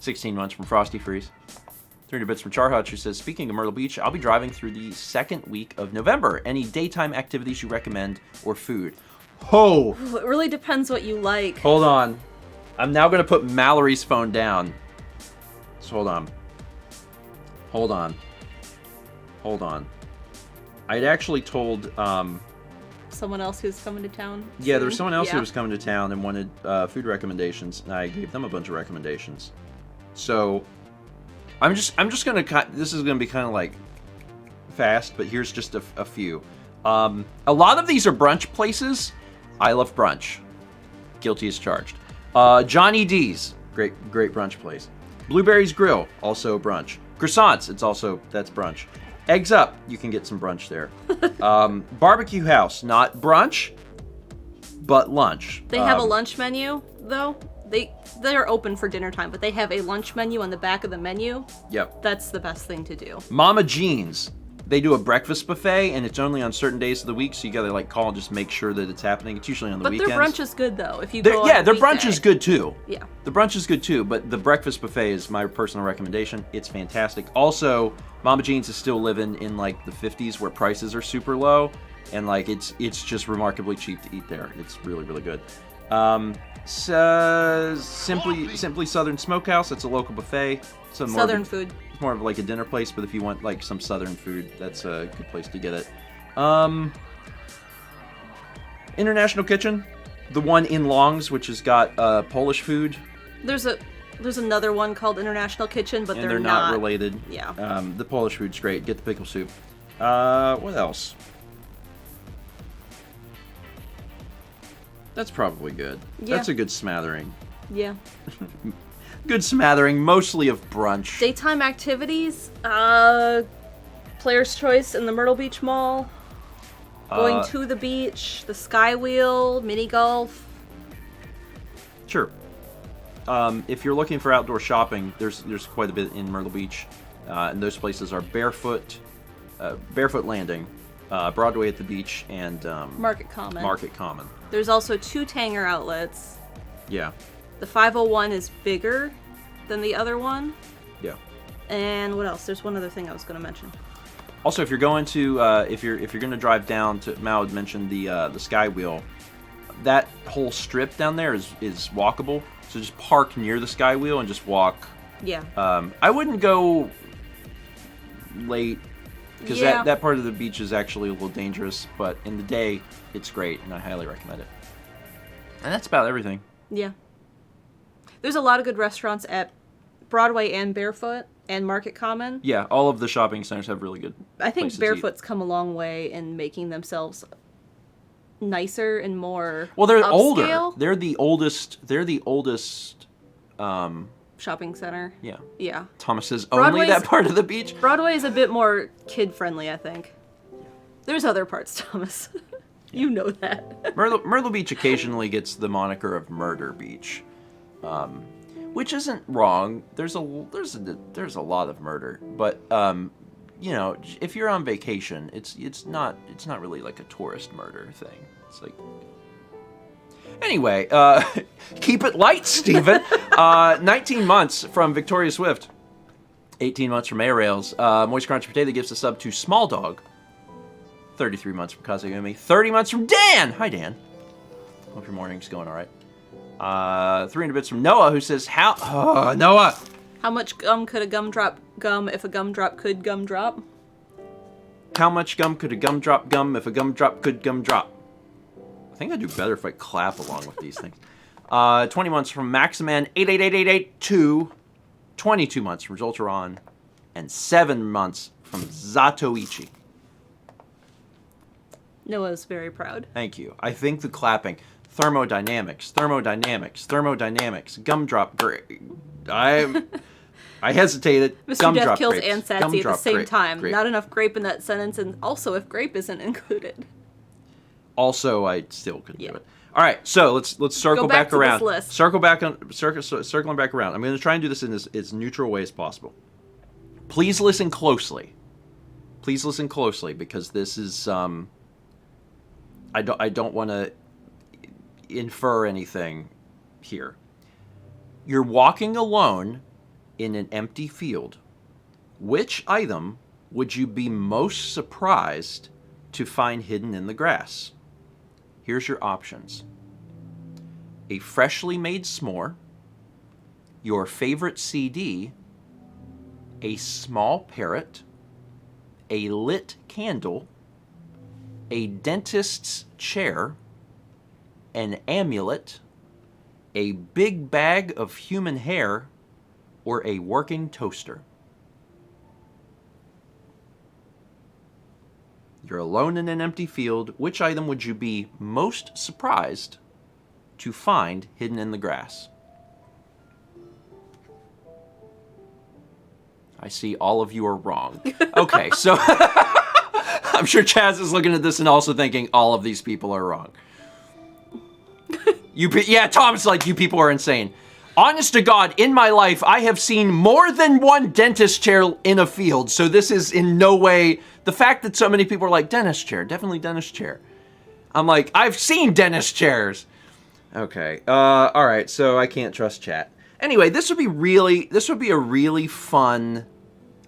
16 months from Frosty Freeze. 300 bits from Charhutch, who says, speaking of Myrtle Beach, I'll be driving through the second week of November. Any daytime activities you recommend or food? Oh! It really depends what you like. Hold on. I'm now going to put Mallory's phone down. So hold on. I'd actually told... Someone else who's coming to town? Yeah, there was someone else who Yeah. was coming to town and wanted food recommendations, and I gave them a bunch of recommendations. So... I'm just gonna this is gonna be kind of like fast, but here's just a few. A lot of these are brunch places. I love brunch. Guilty as charged. Johnny D's, great brunch place. Blueberries Grill, also brunch. Croissants, that's brunch. Eggs Up, you can get some brunch there. Barbecue House, not brunch, but lunch. They have a lunch menu, though. They're open for dinner time, but they have a lunch menu on the back of the menu. Yep. That's the best thing to do. Mama Jean's. They do a breakfast buffet, and it's only on certain days of the week, so you gotta like call and just make sure that it's happening. It's usually on the weekends. But their brunch is good, though. If you go Yeah, on a their brunch weekday. is good too. Yeah. The brunch is good too, but the breakfast buffet is my personal recommendation. It's fantastic. Also, Mama Jean's is still living in like the 50s where prices are super low, and like it's just remarkably cheap to eat there. It's really, really good. Simply Southern Smokehouse. It's a local buffet. Some Southern food. It's more of like a dinner place, but if you want like some southern food, that's a good place to get it. International Kitchen, the one in Longs, which has got Polish food. There's another one called International Kitchen, but And they're not not related. Yeah. The Polish food's great. Get the pickle soup. What else? That's probably good. Yeah. That's a good smattering. Yeah. Good smattering, mostly of brunch. Daytime activities, Player's Choice in the Myrtle Beach Mall, going to the beach, the Sky Wheel, mini golf. Sure. If you're looking for outdoor shopping, there's quite a bit in Myrtle Beach, and those places are Barefoot Landing, Broadway at the beach, and Market Common. Market Common. There's also 2 Tanger outlets. Yeah. The 501 is bigger than the other one. Yeah. And what else? There's one other thing I was going to mention. Also, if you're going to if you're going to drive down to, Mao had mentioned the Sky Wheel. That whole strip down there is walkable. So just park near the Sky Wheel and just walk. Yeah. I wouldn't go late because Yeah. that part of the beach is actually a little dangerous. But in the day, it's great, and I highly recommend it. And that's about everything. Yeah. There's a lot of good restaurants at Broadway and Barefoot and Market Common. Yeah, all of the shopping centers have really good. I think places to eat. Barefoot's come a long way in making themselves nicer and more Well, they're upscale. older. They're the oldest. Shopping center. Yeah. Yeah. Thomas says only Broadway's- that part of the beach. Broadway is a bit more kid-friendly, I think. There's other parts, Thomas. You know that. Myrtle Beach occasionally gets the moniker of Murder Beach, which isn't wrong. There's a lot of murder, but you know, if you're on vacation, it's not really like a tourist murder thing. It's like. Anyway, keep it light, Stephen. 19 months from Victoria Swift. 18 months from A-Rails. Moist Crunch Potato gives a sub to Small Dog. 33 months from Kazuyumi. 30 months from Dan! Hi, Dan. Hope your morning's going all right. 300 bits from Noah, who says, Noah! How much gum could a gumdrop gum if a gumdrop could gumdrop? How much gum could a gumdrop gum if a gumdrop could gumdrop? I think I'd do better if I clap along with these things. 20 months from Maximan888882. 22 months from Zolteron. And 7 months from Zatoichi. Noah's very proud. Thank you. I think the clapping. Thermodynamics. Gumdrop grape. I hesitated. Mr. Gumdrop Death kills grapes. and Satsy at the Gumdrop same grape. time. Grape. Not enough grape in that sentence, and also if grape isn't included. Also, I still couldn't Yeah. do it. All right, so let's circle Go back back to this around. list. Circling back around. I'm going to try and do this in as neutral way as possible. Please listen closely. Please listen closely because this is I don't want to infer anything here. You're walking alone in an empty field. Which item would you be most surprised to find hidden in the grass? Here's your options. A freshly made s'more, your favorite CD, a small parrot, a lit candle, a dentist's chair, an amulet, a big bag of human hair, or a working toaster. You're alone in an empty field. Which item would you be most surprised to find hidden in the grass? I see all of you are wrong. Okay, so I'm sure Chaz is looking at this and also thinking all of these people are wrong. Yeah, Tom's like, you people are insane. Honest to God, in my life, I have seen more than one dentist chair in a field, so this is in no way... The fact that so many people are like, dentist chair, definitely dentist chair. I'm like, I've seen dentist chairs. Okay, all right, so I can't trust chat. Anyway, this would be a really fun...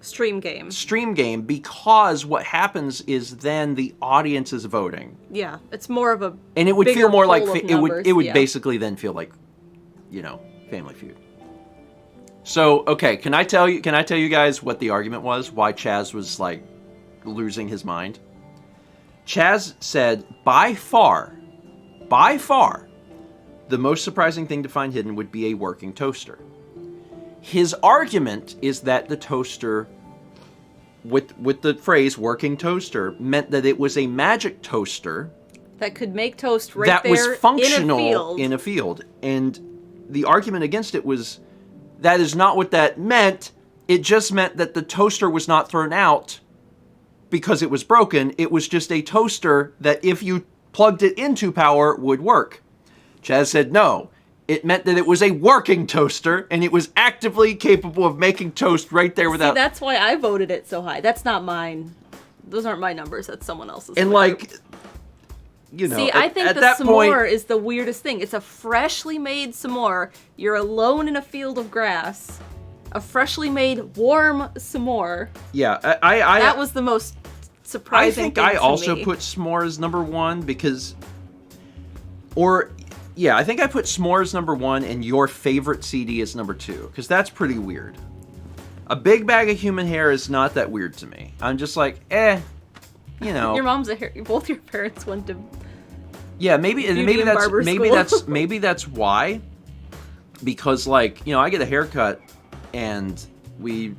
Stream game. Because what happens is then the audience is voting. Yeah, it's more of a And it would bigger feel more like... pool of It would numbers, yeah. basically then feel like, you know, Family Feud. So, okay, can I tell you guys what the argument was? Why Chaz was like losing his mind? Chaz said, by far, the most surprising thing to find hidden would be a working toaster. His argument is that the toaster, with the phrase working toaster, meant that it was a magic toaster that could make toast right that there was functional in a field. And the argument against it was, that is not what that meant. It just meant that the toaster was not thrown out because it was broken. It was just a toaster that if you plugged it into power would work. Chaz said no. It meant that it was a working toaster and it was actively capable of making toast right there without... See, that's why I voted it so high. That's not mine. Those aren't my numbers. That's someone else's. And like, you know, see, I think the s'more is the weirdest thing. It's a freshly made s'more. You're alone in a field of grass. A freshly made warm s'more. Yeah, that was the most surprising thing I think I to also me. put s'mores number one because... Or... Yeah, I think I put s'mores number one and your favorite CD is number two, because that's pretty weird. A big bag of human hair is not that weird to me. I'm just like, you know. Your mom's a hair. Both your parents went to. Yeah, maybe that's why. Because like, you know, I get a haircut and we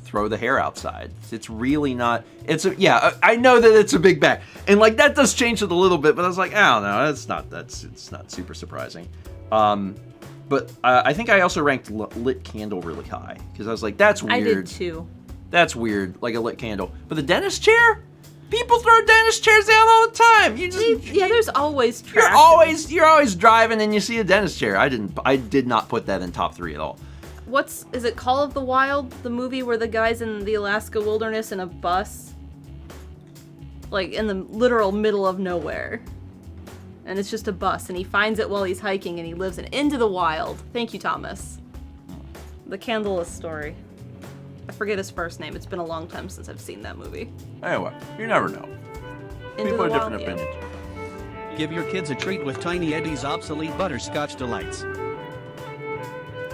throw the hair outside. It's really not. I know that it's a big bag, and like that does change it a little bit. But I was like, I don't know, it's not super surprising. But I think I also ranked lit candle really high because I was like, that's weird. I did too. That's weird, like a lit candle. But the dentist chair, people throw dentist chairs down all the time. There's always trash. You're always driving and you see a dentist chair. I did not put that in top 3 at all. Is it Call of the Wild, the movie where the guy's in the Alaska wilderness in a bus? Like, in the literal middle of nowhere. And it's just a bus, and he finds it while he's hiking, and he lives into the wild. Thank you, Thomas. The Candleless Story. I forget his first name. It's been a long time since I've seen that movie. Anyway, you never know. Into People the have Wild, different yeah. opinions. Give your kids a treat with Tiny Eddie's obsolete butterscotch delights.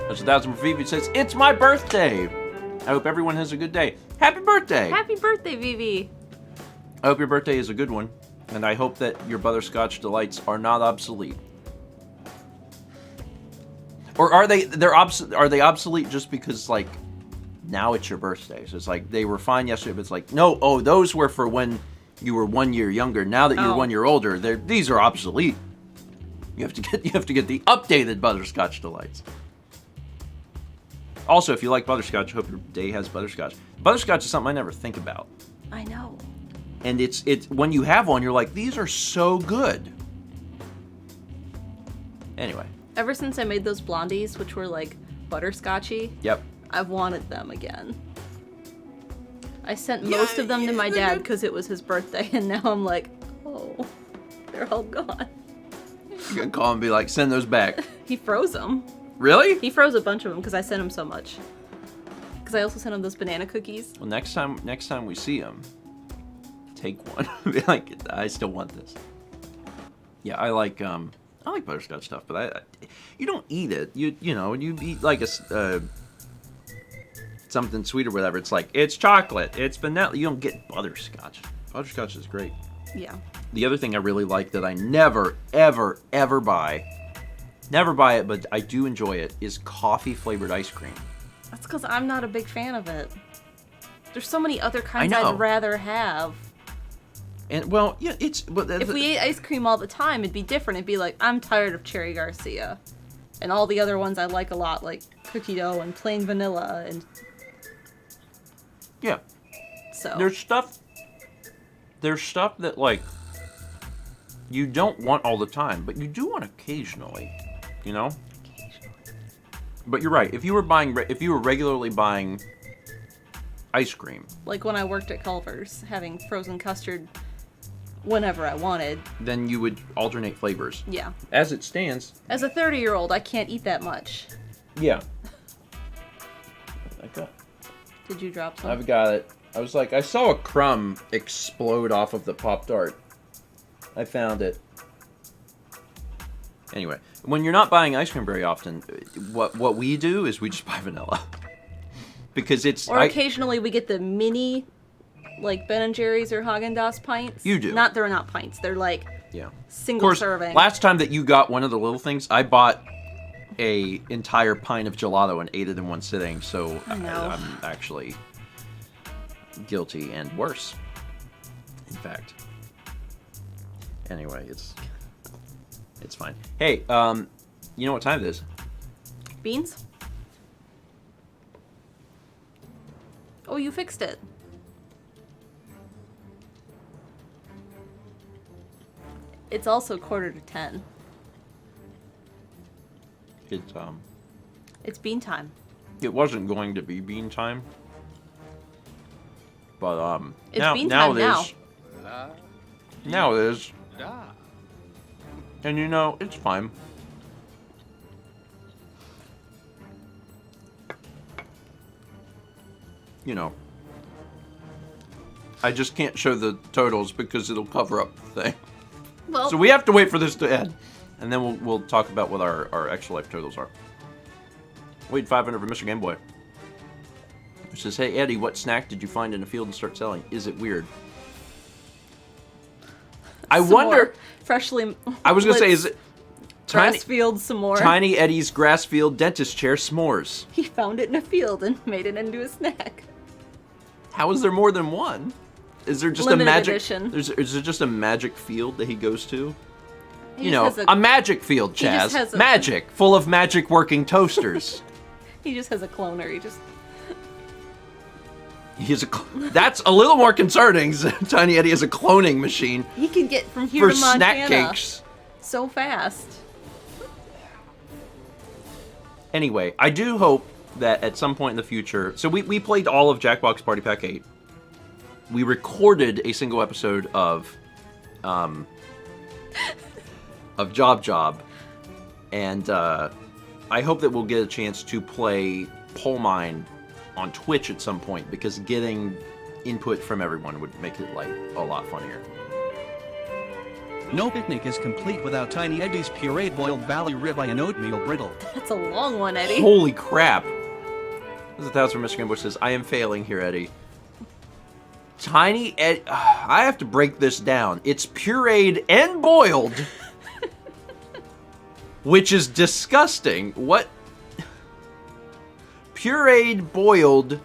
That's 1,000 for Vivi. It says, it's my birthday. I hope everyone has a good day. Happy birthday. Happy birthday, Vivi. I hope your birthday is a good one. And I hope that your butterscotch delights are not obsolete. Or are they obsolete just because, like, now it's your birthday? So it's like, they were fine yesterday, but it's like, no, those were for when you were 1 year younger. Now that you're 1 year older, these are obsolete. You have to get the updated butterscotch delights. Also, if you like butterscotch, I hope your day has butterscotch. Butterscotch is something I never think about. I know. And it's when you have one, you're like, these are so good. Anyway. Ever since I made those blondies, which were like butterscotchy, Yep. I've wanted them again. I sent most of them to my dad because it was his birthday, and now I'm like, oh, they're all gone. You can call and be like, send those back. He froze them. Really? He froze a bunch of them because I sent him so much. Because I also sent him those banana cookies. Well, next time we see him, take one. Be like, I still want this. Yeah, I like butterscotch stuff, but you don't eat it. You eat like a something sweet or whatever. It's like, it's chocolate, it's vanilla. You don't get butterscotch. Butterscotch is great. Yeah. The other thing I really like that I never, ever, ever buy, but I do enjoy it, is coffee-flavored ice cream. That's because I'm not a big fan of it. There's so many other kinds I know. I'd rather have. And, well, yeah, it's... But If we ate ice cream all the time, it'd be different. It'd be like, I'm tired of Cherry Garcia. And all the other ones I like a lot, like cookie dough and plain vanilla and... Yeah. So... There's stuff that, like, you don't want all the time, but you do want occasionally, you know? But you're right. If you were regularly buying ice cream, like when I worked at Culver's, having frozen custard whenever I wanted, then you would alternate flavors. Yeah. As it stands. As a 30-year-old, I can't eat that much. Yeah. Did you drop some? I've got it. I was like, I saw a crumb explode off of the Pop-Tart. I found it. Anyway, when you're not buying ice cream very often, what we do is we just buy vanilla. Because it's... Or occasionally we get the mini, like, Ben & Jerry's or Haagen-Dazs pints. You do. They're not pints. They're, like, yeah. single Of course, serving. last time that you got one of the little things, I bought a entire pint of gelato and ate it in one sitting, so I'm actually guilty and worse. In fact. Anyway, it's fine. Hey, you know what time it is? Beans? Oh, you fixed it. It's also 9:45. It's bean time. It wasn't going to be bean time. But It's now bean now time it now. is. Now it is. And you know, it's fine. You know. I just can't show the totals because it'll cover up the thing. Well, So we have to wait for this to end. And then we'll talk about what our extra life totals are. Wait 500 for Mr. Game Boy. It says, hey Eddie, what snack did you find in a field and start selling? Is it weird? I some wonder... more freshly. I was going to say, is it... Tiny, Grassfield some more. Tiny Eddie's Grassfield Dentist Chair S'mores. He found it in a field and made it into a snack. How is there more than one? Is there just Limited a magic... edition. Is there just a magic field that he goes to? He You just know, has a magic field, he just Chaz. has a- Magic, full of magic working toasters. He just has a cloner. He just. That's a little more concerning. Tiny Eddie has a cloning machine He can get from here for to Montana snack cakes. so fast. Anyway, I do hope that at some point in the future... So we played all of Jackbox Party Pack 8. We recorded a single episode of Job. And I hope that we'll get a chance to play Pole Mine on Twitch at some point, because getting input from everyone would make it, like, a lot funnier. No picnic is complete without Tiny Eddie's pureed boiled valley ribeye and oatmeal brittle. That's a long one, Eddie. Holy crap. This is 1,000 from Mr. Game Boy says, I am failing here, Eddie. Tiny Eddie... I have to break this down. It's pureed and boiled. Which is disgusting. What? Pureed, boiled,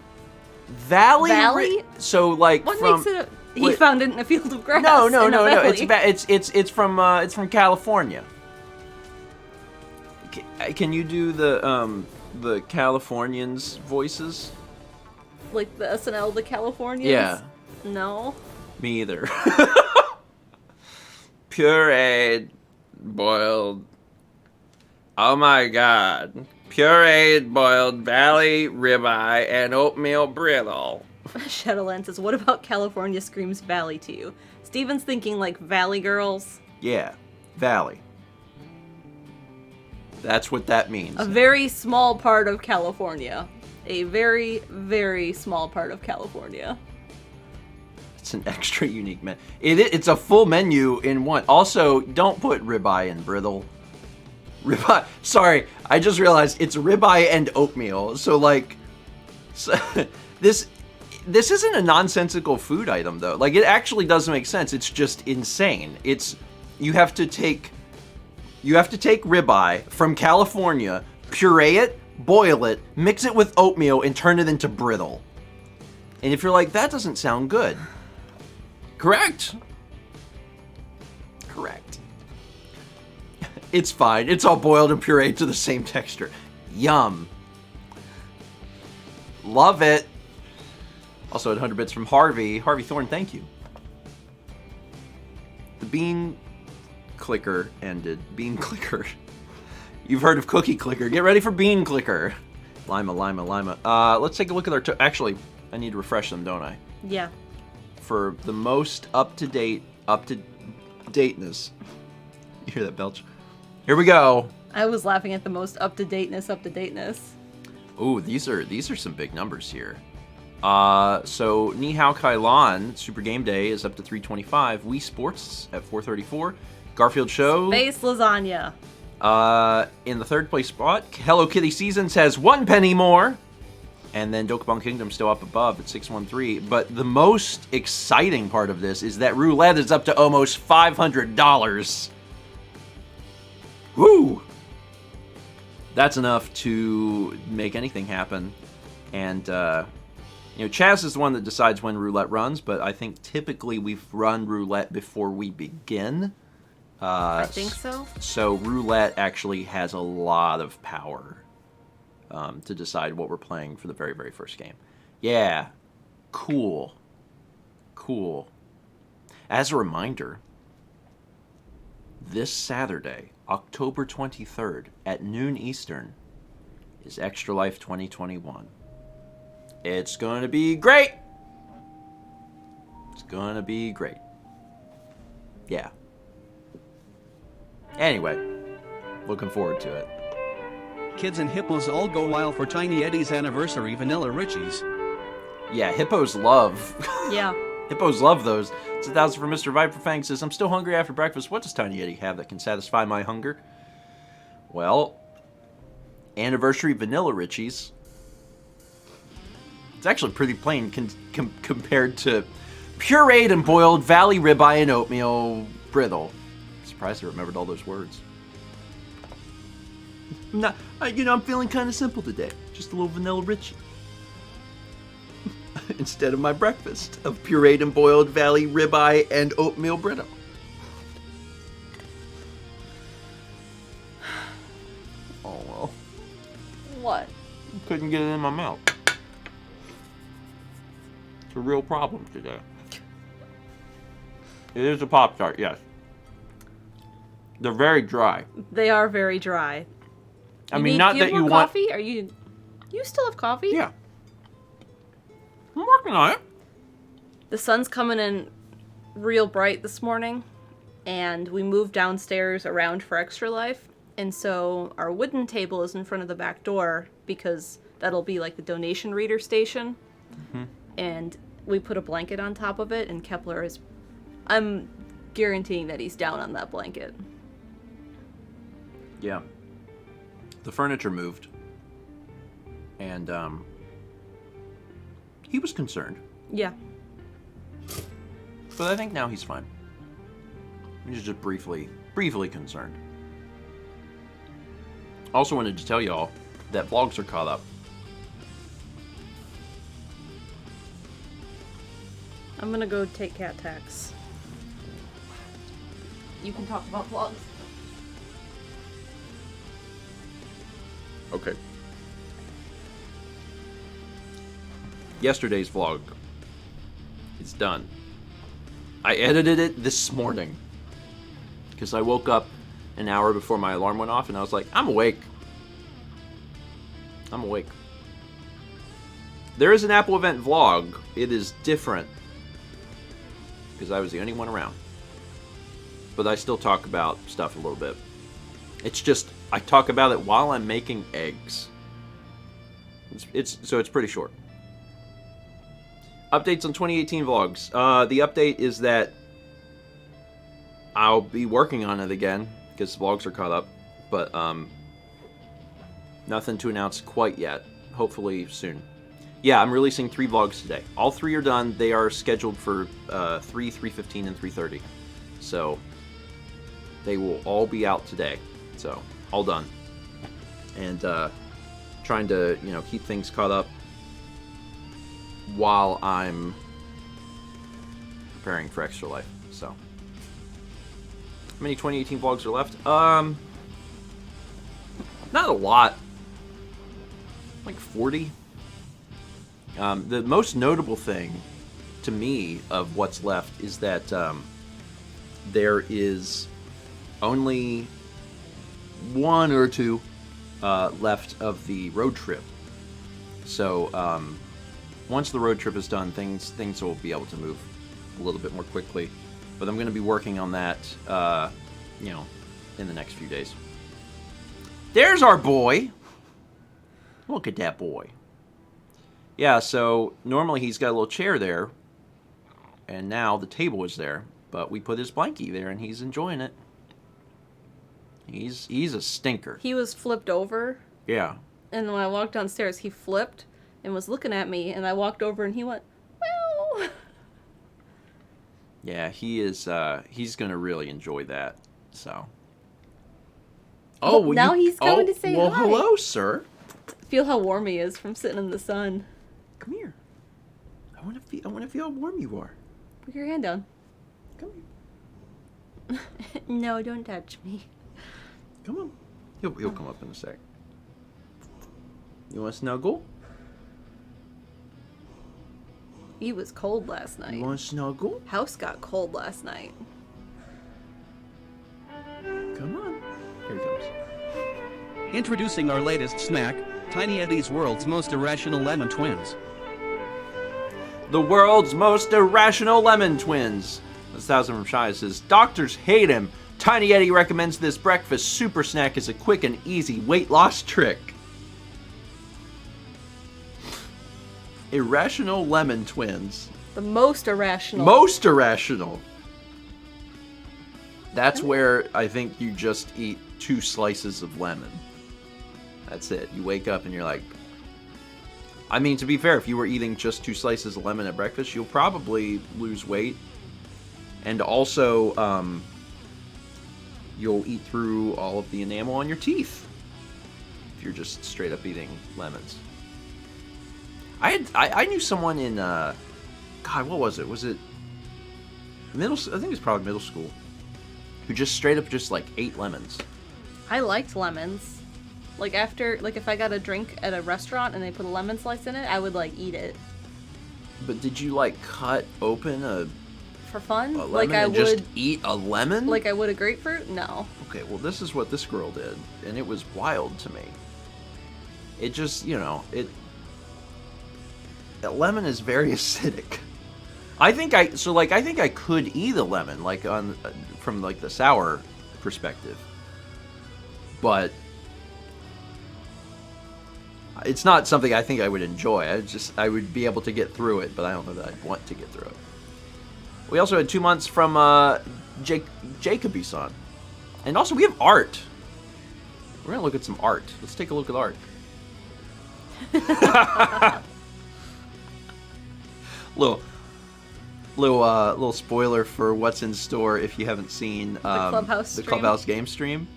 Valley? So, like, What from... makes it? He found it in a field of grass. No. in a valley. It's from California. Can you do the Californians voices? Like the SNL, the Californians. Yeah. No. Me either. Pureed, boiled. Oh my god. Pureed, boiled, valley ribeye, and oatmeal brittle. Shadowland says, "What about California screams Valley to you?" Steven's thinking like Valley Girls. Yeah, valley. That's what that means. A very small part of California. A very, very small part of California. It's an extra unique menu. It's a full menu in one. Also, don't put ribeye and brittle. Ribeye. Sorry, I just realized it's ribeye and oatmeal. So like, this isn't a nonsensical food item though. Like, it actually does make sense. It's just insane. You have to take ribeye from California, puree it, boil it, mix it with oatmeal, and turn it into brittle. And if you're like, that doesn't sound good. Correct. It's fine. It's all boiled and pureed to the same texture. Yum. Love it. Also, at 100 bits from Harvey. Harvey Thorne, thank you. The bean clicker ended. Bean clicker. You've heard of cookie clicker. Get ready for bean clicker. Lima. Let's take a look at our... Actually, I need to refresh them, don't I? Yeah. For the most up-to-dateness. You hear that, Belch? Here we go. I was laughing at the most up-to-dateness. Ooh, these are some big numbers here. So Ni Hao Kai Lan, Super Game Day is up to 325. Wii Sports at 434. Garfield Show. Space lasagna. In the third place spot, Hello Kitty Seasons has 1 penny more. And then Dokapon Kingdom's still up above at 613. But the most exciting part of this is that roulette is up to almost $500. Woo! That's enough to make anything happen. And, Chaz is the one that decides when roulette runs, but I think typically we've run roulette before we begin. I think so. So roulette actually has a lot of power to decide what we're playing for the very, very first game. Yeah. Cool. Cool. As a reminder, this Saturday, October 23rd at noon Eastern, is Extra Life 2021. It's going to be great! It's going to be great. Yeah. Anyway, looking forward to it. Kids and hippos all go wild for Tiny Eddie's anniversary Vanilla Richies. Yeah, hippos love. Yeah. Hippos love those. It's 1,000 for Mr. Viper Fang says, I'm still hungry after breakfast. What does Tiny Eddie have that can satisfy my hunger? Well, anniversary Vanilla Richies. It's actually pretty plain compared to pureed and boiled Valley Ribeye and Oatmeal Brittle. I'm surprised I remembered all those words. I'm feeling kind of simple today. Just a little Vanilla Richie. Instead of my breakfast of pureed and boiled Valley Ribeye and Oatmeal Brittle. Oh, well. What? Couldn't get it in my mouth. It's a real problem today. It is a Pop-Tart, yes. They're very dry. They are very dry. I mean, not that you want... coffee? You still have coffee? Yeah. I'm working on it. The sun's coming in real bright this morning, and we moved downstairs around for Extra Life, and so our wooden table is in front of the back door because that'll be like the donation reader station. Mm-hmm. And we put a blanket on top of it, and Kepler is... I'm guaranteeing that he's down on that blanket. Yeah. The furniture moved, and he was concerned. Yeah. But I think now he's fine. He's just briefly concerned. Also wanted to tell y'all that vlogs are caught up. I'm gonna go take cat tax. You can talk about vlogs. Okay. Yesterday's vlog is done. I edited it this morning because I woke up an hour before my alarm went off and I was like, I'm awake. I'm awake. There is an Apple event vlog. It is different because I was the only one around. But I still talk about stuff a little bit. It's just, I talk about it while I'm making eggs. So it's pretty short. Updates on 2018 vlogs. The update is that I'll be working on it again because vlogs are caught up, but nothing to announce quite yet. Hopefully soon. Yeah, I'm releasing 3 vlogs today. All 3 are done. They are scheduled for 3, 3:15, and 3:30. So they will all be out today. So all done. And trying to keep things caught up while I'm preparing for Extra Life. So how many 2018 vlogs are left? Not a lot. Like 40. The most notable thing to me of what's left is that there is only 1 or 2 left of the road trip. So once the road trip is done, things will be able to move a little bit more quickly. But I'm going to be working on that, in the next few days. There's our boy. Look at that boy. Yeah, so normally he's got a little chair there, and now the table is there, but we put his blankie there, and he's enjoying it. He's a stinker. He was flipped over, Yeah. and when I walked downstairs, he flipped and was looking at me, and I walked over, and he went, well. Yeah, he is. He's gonna really enjoy that. So. Oh, well, now he's coming to say well, hi. hello, sir. Feel how warm he is from sitting in the sun. Come here. I want to feel how warm you are. Put your hand down. Come here. No, don't touch me. Come on. He'll come up in a sec. You want to snuggle? He was cold last You night. want to snuggle? House got cold last night. Come on. Here he comes. Introducing our latest snack, Tiny Eddie's World's Most Irrational Lemon Twins. The world's most irrational lemon twins. This Thousand from Shy says, doctors hate him. Tiny Eddie recommends this breakfast super snack as a quick and easy weight loss trick. Irrational lemon twins. The most irrational. Most irrational. That's where I think you just eat 2 slices of lemon. That's it. You wake up and you're like... I mean, to be fair, if you were eating just 2 slices of lemon at breakfast, you'll probably lose weight. And also, you'll eat through all of the enamel on your teeth. If you're just straight up eating lemons. I knew someone in, God, what was it? Was it middle? I think it was probably middle school. Who just straight up just like ate lemons. I liked lemons. Like if I got a drink at a restaurant and they put a lemon slice in it, I would like eat it. But did you like cut open a For fun? lemon Like I and would just eat a lemon? like I would a grapefruit? No. Okay, well this is what this girl did, and it was wild to me. It just, a lemon is very acidic. I think I could eat a lemon, like from like the sour perspective, but it's not something I think I would enjoy. I would be able to get through it, but I don't know that I'd want to get through it. We also had 2 months from Jacoby-san, and also we have art. We're gonna look at some art. Let's take a look at art. Little spoiler for what's in store if you haven't seen The Clubhouse the stream. Clubhouse game stream.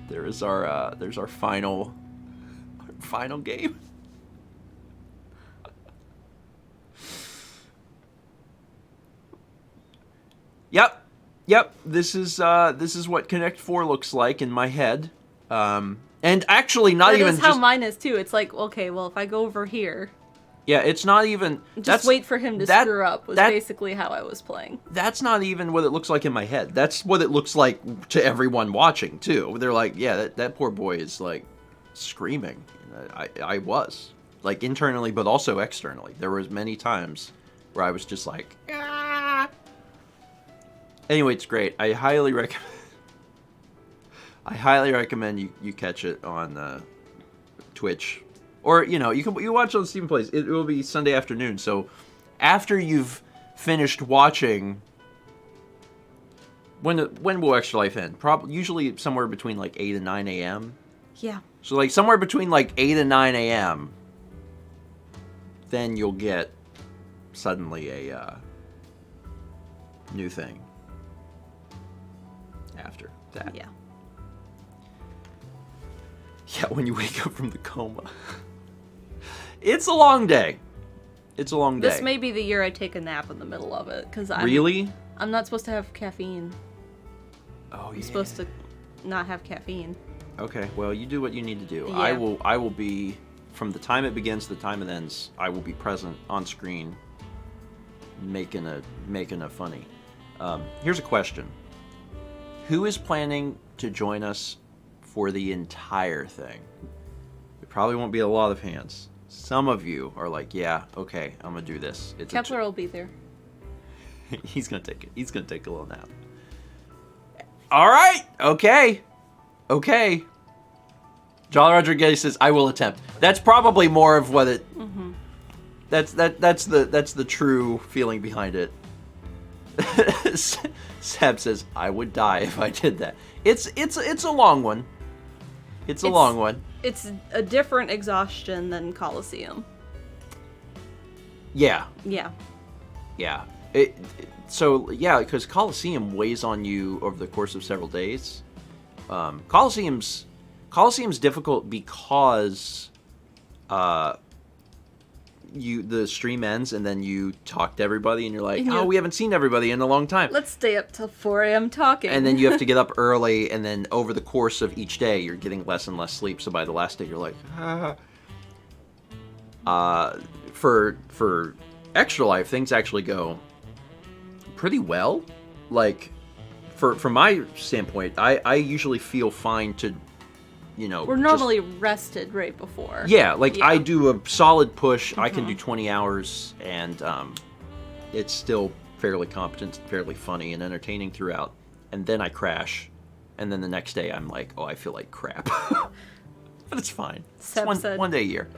There's our final game. Yep. This is what Connect 4 looks like in my head. And actually, not That even is how just mine is too. It's like, okay, well, if I go over here, yeah, it's not even just wait for him to screw up. Was basically how I was playing. That's not even what it looks like in my head. That's what it looks like to everyone watching too. They're like, yeah, that poor boy is like screaming. I was like internally, but also externally. There was many times where I was just like, ah. Anyway, it's great. I highly recommend you catch it on Twitch, or you watch it on Steven Plays. It will be Sunday afternoon. So after you've finished watching, when will Extra Life end? Usually somewhere between like 8 and 9 a.m. Yeah. So like somewhere between like 8 and 9 a.m. Then you'll get suddenly a new thing after that. Yeah. Yeah, when you wake up from the coma. It's a long day. It's a long day. This may be the year I take a nap in the middle of it, because Really? I'm not supposed to have caffeine. Oh, yeah. I'm supposed to not have caffeine. Okay, well, you do what you need to do. Yeah. I will be, from the time it begins to the time it ends, I will be present on screen, making a funny. Here's a question: who is planning to join us for the entire thing? There probably won't be a lot of hands. Some of you are like, yeah, okay, I'm gonna do this. Kepler will be there. He's gonna take it. He's gonna take a little nap. All right. Okay. Jolly Rodriguez says, "I will attempt." That's probably more of what it. Mm-hmm. That's the true feeling behind it. Seb says, I would die if I did that. It's a long one. It's a long one. It's a different exhaustion than Coliseum. Yeah. Yeah. Yeah. So, because Coliseum weighs on you over the course of several days. Coliseum's difficult because the stream ends and then you talk to everybody and you're like, oh, we haven't seen everybody in a long time. Let's stay up till 4 a.m. talking. And then you have to get up early, and then over the course of each day, you're getting less and less sleep. So by the last day, you're like, For Extra Life, things actually go pretty well. Like, from my standpoint, I usually feel fine to, we're normally rested right before. Yeah, I do a solid push. I can do 20 hours, and it's still fairly competent, fairly funny, and entertaining throughout. And then I crash, and then the next day I'm like, oh, I feel like crap. But it's fine. Seb it's said, one day a year.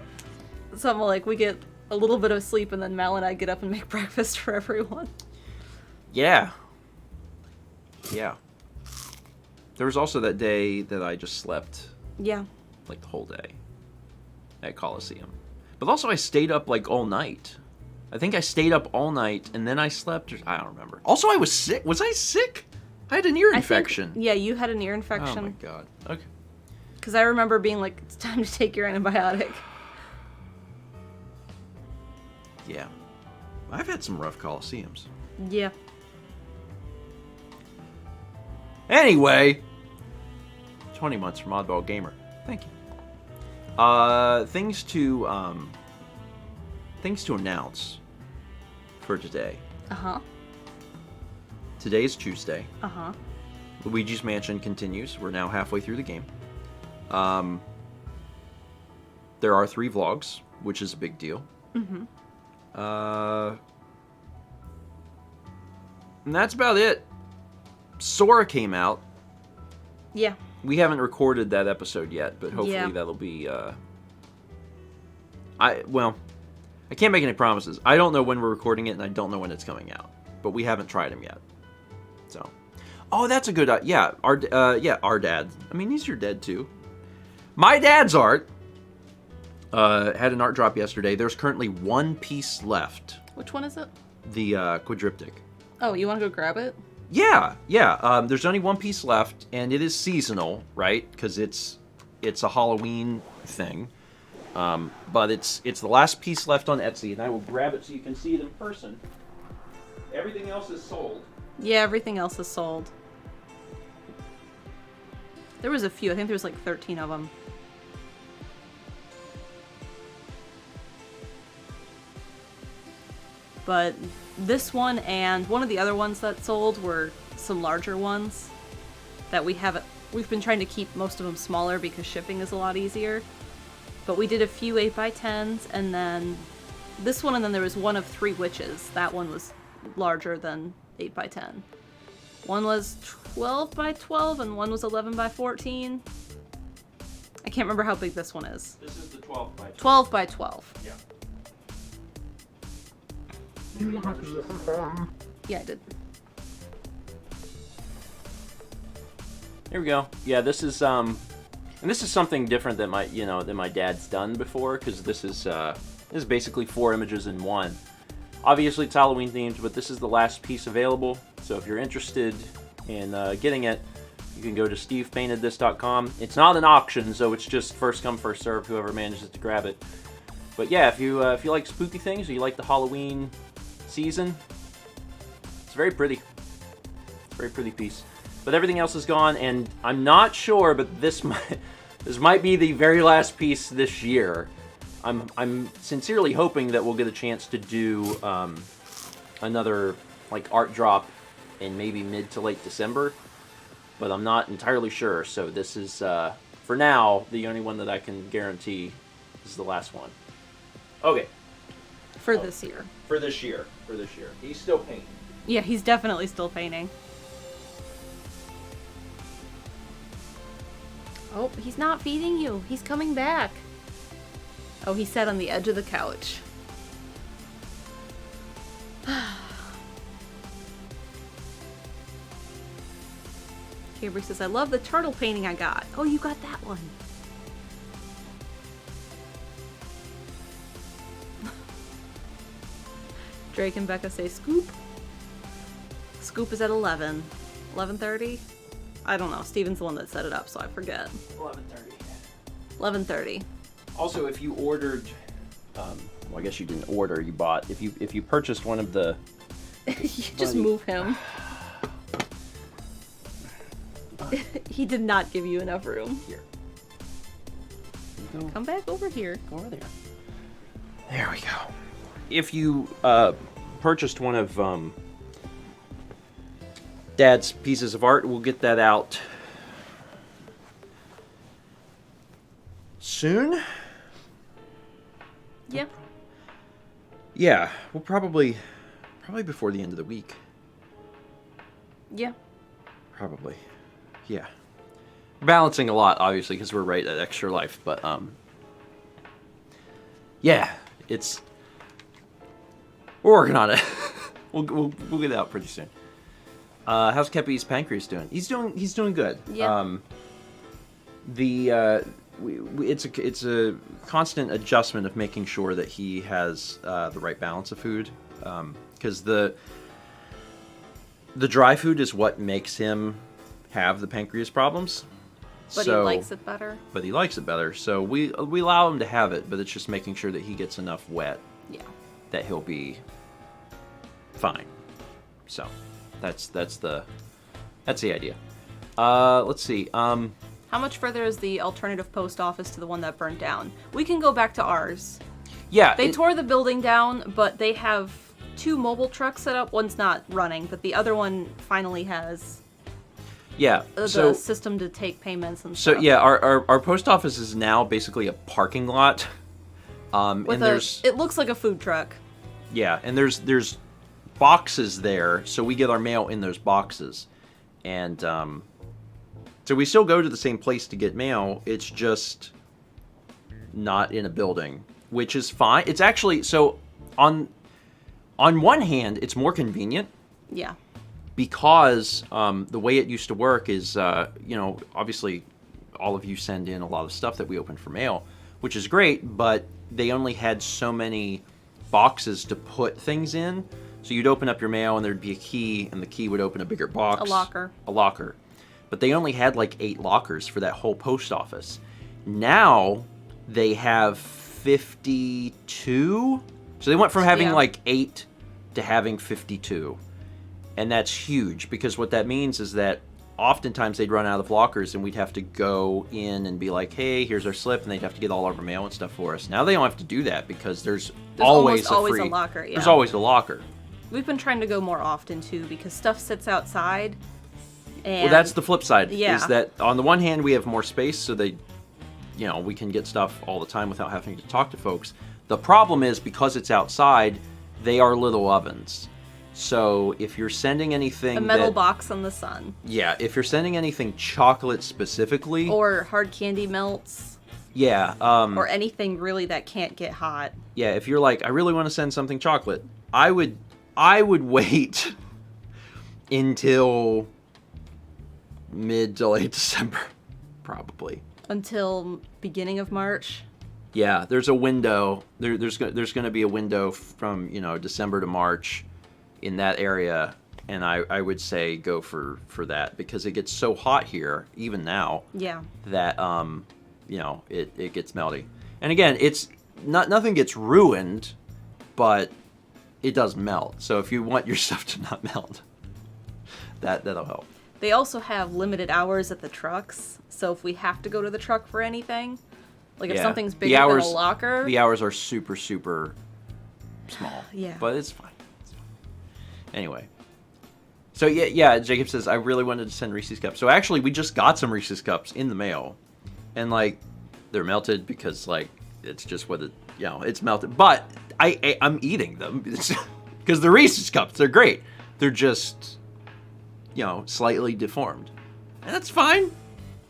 Something like we get a little bit of sleep, and then Mal and I get up and make breakfast for everyone. Yeah. Yeah. There was also that day that I just slept. Yeah. Like the whole day at Coliseum. But also I stayed up like all night. I think I stayed up all night and then I slept. I don't remember. Also, I was sick. Was I sick? I had an ear infection. Yeah, you had an ear infection. Oh my god. Okay. Because I remember being like, it's time to take your antibiotic. Yeah. I've had some rough Coliseums. Yeah. Anyway, 20 months from Oddball Gamer. Thank you. Things to announce for today. Uh-huh. Today is Tuesday. Uh-huh. Luigi's Mansion continues. We're now halfway through the game. There are 3 vlogs, which is a big deal. Mm-hmm. And that's about it. Sora came out. Yeah. We haven't recorded that episode yet, but hopefully that'll be, I can't make any promises. I don't know when we're recording it, and I don't know when it's coming out. But we haven't tried them yet. So. Oh, that's a good, our dad. I mean, these are dead, too. My dad's art had an art drop yesterday. There's currently 1 piece left. Which one is it? The quadriptych. Oh, you want to go grab it? Yeah. There's only 1 piece left, and it is seasonal, right? Because it's a Halloween thing. But it's the last piece left on Etsy, and I will grab it so you can see it in person. Everything else is sold. Yeah, everything else is sold. There was a few. I think there was like 13 of them. But this one and one of the other ones that sold were some larger ones that we've been trying to keep most of them smaller because shipping is a lot easier. But we did a few 8x10s, and then this one, and then there was one of 3 witches. That one was larger than 8x10. One was 12x12 and one was 11x14. I can't remember how big this one is. This is the 12x12. 12x12. Yeah. Yeah, I did. Here we go. Yeah, this is and this is something different than my dad's done before, because this is basically 4 images in one. Obviously, it's Halloween themed, but this is the last piece available. So if you're interested in getting it, you can go to stevepaintedthis.com. It's not an auction, so it's just first come, first serve, whoever manages to grab it. But yeah, if you like spooky things, or you like the Halloween season, it's very pretty. It's a very pretty piece. But everything else is gone, and I'm not sure, but this might be the very last piece this year. I'm sincerely hoping that we'll get a chance to do another art drop in maybe mid to late December, but I'm not entirely sure. So this is for now the only one that I can guarantee is the last one. Okay. For this year. For this year. He's still painting. Yeah, he's definitely still painting. Oh, he's not feeding you. He's coming back. Oh, he sat on the edge of the couch. Gabriel says, I love the turtle painting I got. Oh, you got that one. Drake and Becca say Scoop. Scoop is at 11. 11:30? I don't know. Steven's the one that set it up, so I forget. 11:30. 11:30. Also, if you ordered, well, I guess you didn't order. You bought. If you purchased one of the, You just move him. He did not give you enough room. Here. Come back over here. Go over there. There we go. If you purchased one of Dad's pieces of art, we'll get that out soon. Yeah. Yeah, we'll probably before the end of the week. Yeah. Probably. Yeah. Balancing a lot, obviously, because we're right at Extra Life, but yeah, we're working on it. we'll get it out pretty soon. How's Kepi's pancreas doing? He's doing good. Yeah. It's a constant adjustment of making sure that he has the right balance of food, because the dry food is what makes him have the pancreas problems. But he likes it better. But he likes it better, so we allow him to have it, but it's just making sure that he gets enough wet. Yeah. That he'll be fine. So that's the idea. Let's see. How much further is the alternative post office to the one that burnt down? We can go back to ours. Yeah. They tore the building down, but they have 2 mobile trucks set up. One's not running, but the other one finally has the system to take payments and stuff. So yeah, our post office is now basically a parking lot. And it looks like a food truck. Yeah, and there's boxes there, so we get our mail in those boxes. And so we still go to the same place to get mail, it's just not in a building, which is fine. It's actually, so on one hand, it's more convenient. Yeah. Because the way it used to work is, obviously all of you send in a lot of stuff that we open for mail, which is great, but they only had so many boxes to put things in. So you'd open up your mail and there'd be a key, and the key would open a bigger box. A locker. But they only had like 8 lockers for that whole post office. Now they have 52. So they went from having like 8 to having 52. And that's huge, because what that means is that oftentimes they'd run out of lockers and we'd have to go in and be like, hey, here's our slip, and they'd have to get all of our mail and stuff for us. Now they don't have to do that because there's always a locker. Yeah. There's always a locker. We've been trying to go more often too, because stuff sits outside. And well, that's the flip side. Yeah. Is that on the one hand we have more space, so we can get stuff all the time without having to talk to folks. The problem is, because it's outside, they are little ovens. So if you're sending anything, a metal box on the sun. Yeah, if you're sending anything chocolate specifically, or hard candy melts. Yeah. Or anything really that can't get hot. Yeah, if you're like, I really want to send something chocolate, I would wait until mid to late December, probably. Until beginning of March. Yeah, there's a window. There's going to be a window from December to March in that area, and I would say go for that, because it gets so hot here even now. Yeah. That it gets melty. And again, it's nothing gets ruined, but it does melt. So if you want your stuff to not melt, that'll help. They also have limited hours at the trucks, so if we have to go to the truck for anything, like if something's bigger than a locker, the hours are super, super small. Yeah. But it's fine. Anyway. So yeah, Jacob says, I really wanted to send Reese's Cups. So actually, we just got some Reese's Cups in the mail. And they're melted because it's just what it's melted. But I'm eating them because the Reese's Cups, they're great. They're just, slightly deformed. And that's fine.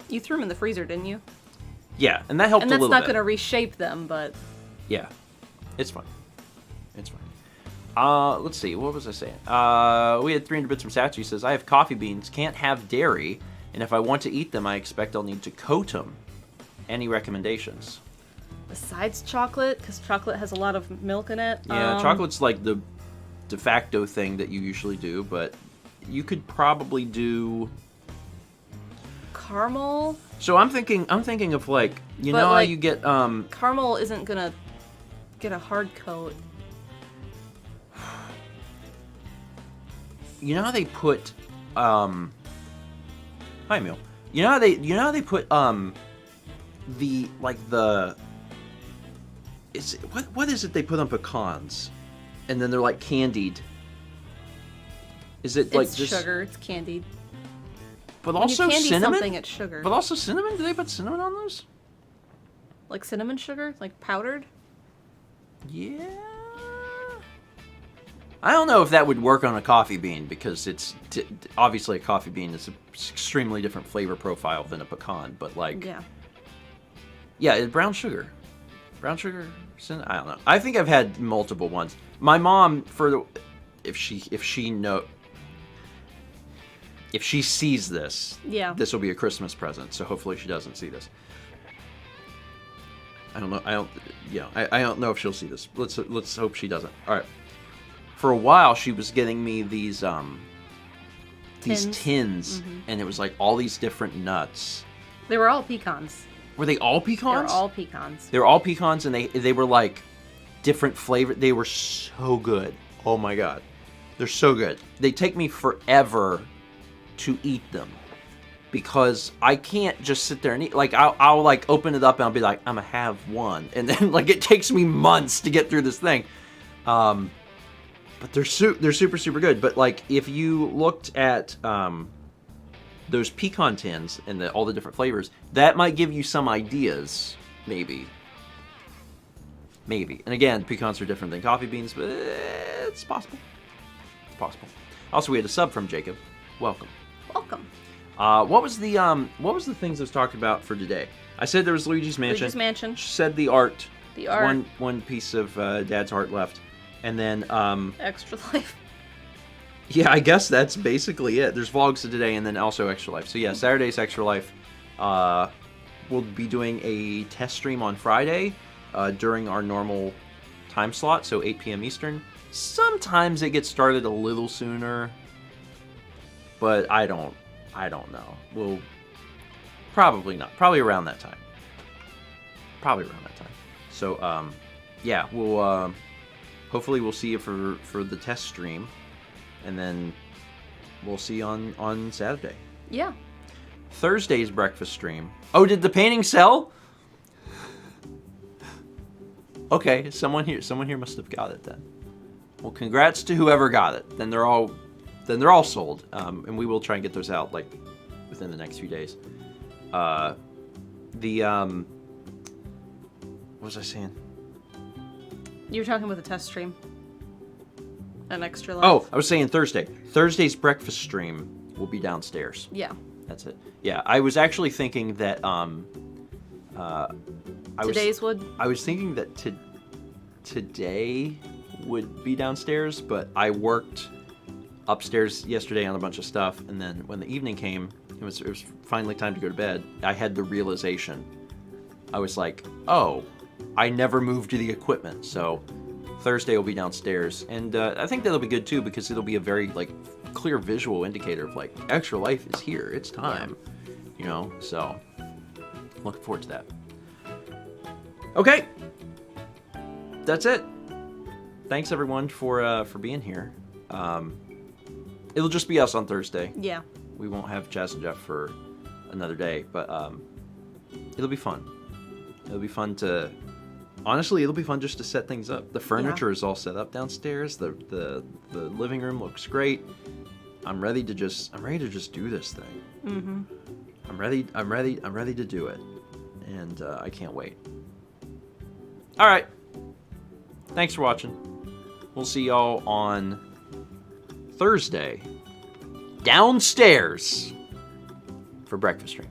You threw them in the freezer, didn't you? Yeah, and that helped a little bit. And that's not going to reshape them, but... Yeah, it's fine. It's fine. Let's see, what was I saying? We had 300 bits from Satsu. He says, I have coffee beans, can't have dairy, And if I want to eat them, I expect I'll need to coat them. Any recommendations? Besides chocolate, because chocolate has a lot of milk in it. Yeah, chocolate's like the de facto thing that you usually do, but you could probably do caramel. So I'm thinking of like, you But, know how like, you get Caramel isn't gonna get a hard coat. you know how they put hi Emil. You know how they put the like the what is it they put on pecans? And then they're like candied. Is it like It's just sugar. It's candied. But When also you candy cinnamon? something, it's sugar. But also cinnamon? Do they put cinnamon on those? Like cinnamon sugar? Like powdered? Yeah. I don't know if that would work on a coffee bean because it's obviously a coffee bean is an extremely different flavor profile than a pecan, but like yeah, brown sugar. Brown sugar, cinnamon, I don't know. I think I've had multiple ones. My mom if she sees this, this will be a Christmas present. So hopefully she doesn't see this. I don't know. I don't know if she'll see this. Let's hope she doesn't. All right. For a while, she was getting me these tins, and it was like all these different nuts. They were all pecans. Were they all pecans? They were all pecans. They were all pecans, and they were like different flavor. They were so good. Oh my god, they're so good. They take me forever to eat them because I can't just sit there and eat. Like I'll like open it up and I'll be like, I'm gonna have one, and then like it takes me months to get through this thing. But they're super good. But like if you looked at those pecan tins and all the different flavors, that might give you some ideas, maybe. And again, pecans are different than coffee beans, but it's possible. It's possible. Also, we had a sub from Jacob. Welcome. What was the things I was talking about for today? I said there was Luigi's Mansion. Said the art. One piece of Dad's art left, and then Extra Life. Yeah, I guess that's basically it. There's vlogs today, and then also Extra Life. So yeah, Saturday's Extra Life. We'll be doing a test stream on Friday during our normal time slot, so 8 p.m. Eastern. Sometimes it gets started a little sooner, but I don't know. We'll probably not. Probably around that time. So yeah, we'll hopefully we'll see you for the test stream, and then we'll see you on Saturday. Yeah. Thursday's breakfast stream. Oh, did the painting sell? Okay, someone here must have got it then. Well, congrats to whoever got it. Then they're all sold, and we will try and get those out like within the next few days. What was I saying? You were talking about the test stream. An Extra Life. Oh, I was saying Thursday. Thursday's breakfast stream will be downstairs. Yeah. That's it. Yeah, I was actually thinking that Today's would? I was thinking that today would be downstairs, but I worked upstairs yesterday on a bunch of stuff, and then when the evening came, it was finally time to go to bed. I had the realization. I was like, oh, I never moved the equipment, so Thursday will be downstairs, and I think that'll be good too because it'll be a very like clear visual indicator of like Extra Life is here. It's time, you know. So looking forward to that. Okay, that's it. Thanks everyone for being here. It'll just be us on Thursday. Yeah. We won't have Chaz and Jeff for another day, but it'll be fun. It'll be fun to. Honestly, it'll be fun just to set things up. The furniture is all set up downstairs. The living room looks great. I'm ready to just do this thing. Mm-hmm. I'm ready to do it, and I can't wait. All right. Thanks for watching. We'll see y'all on Thursday downstairs for breakfast stream.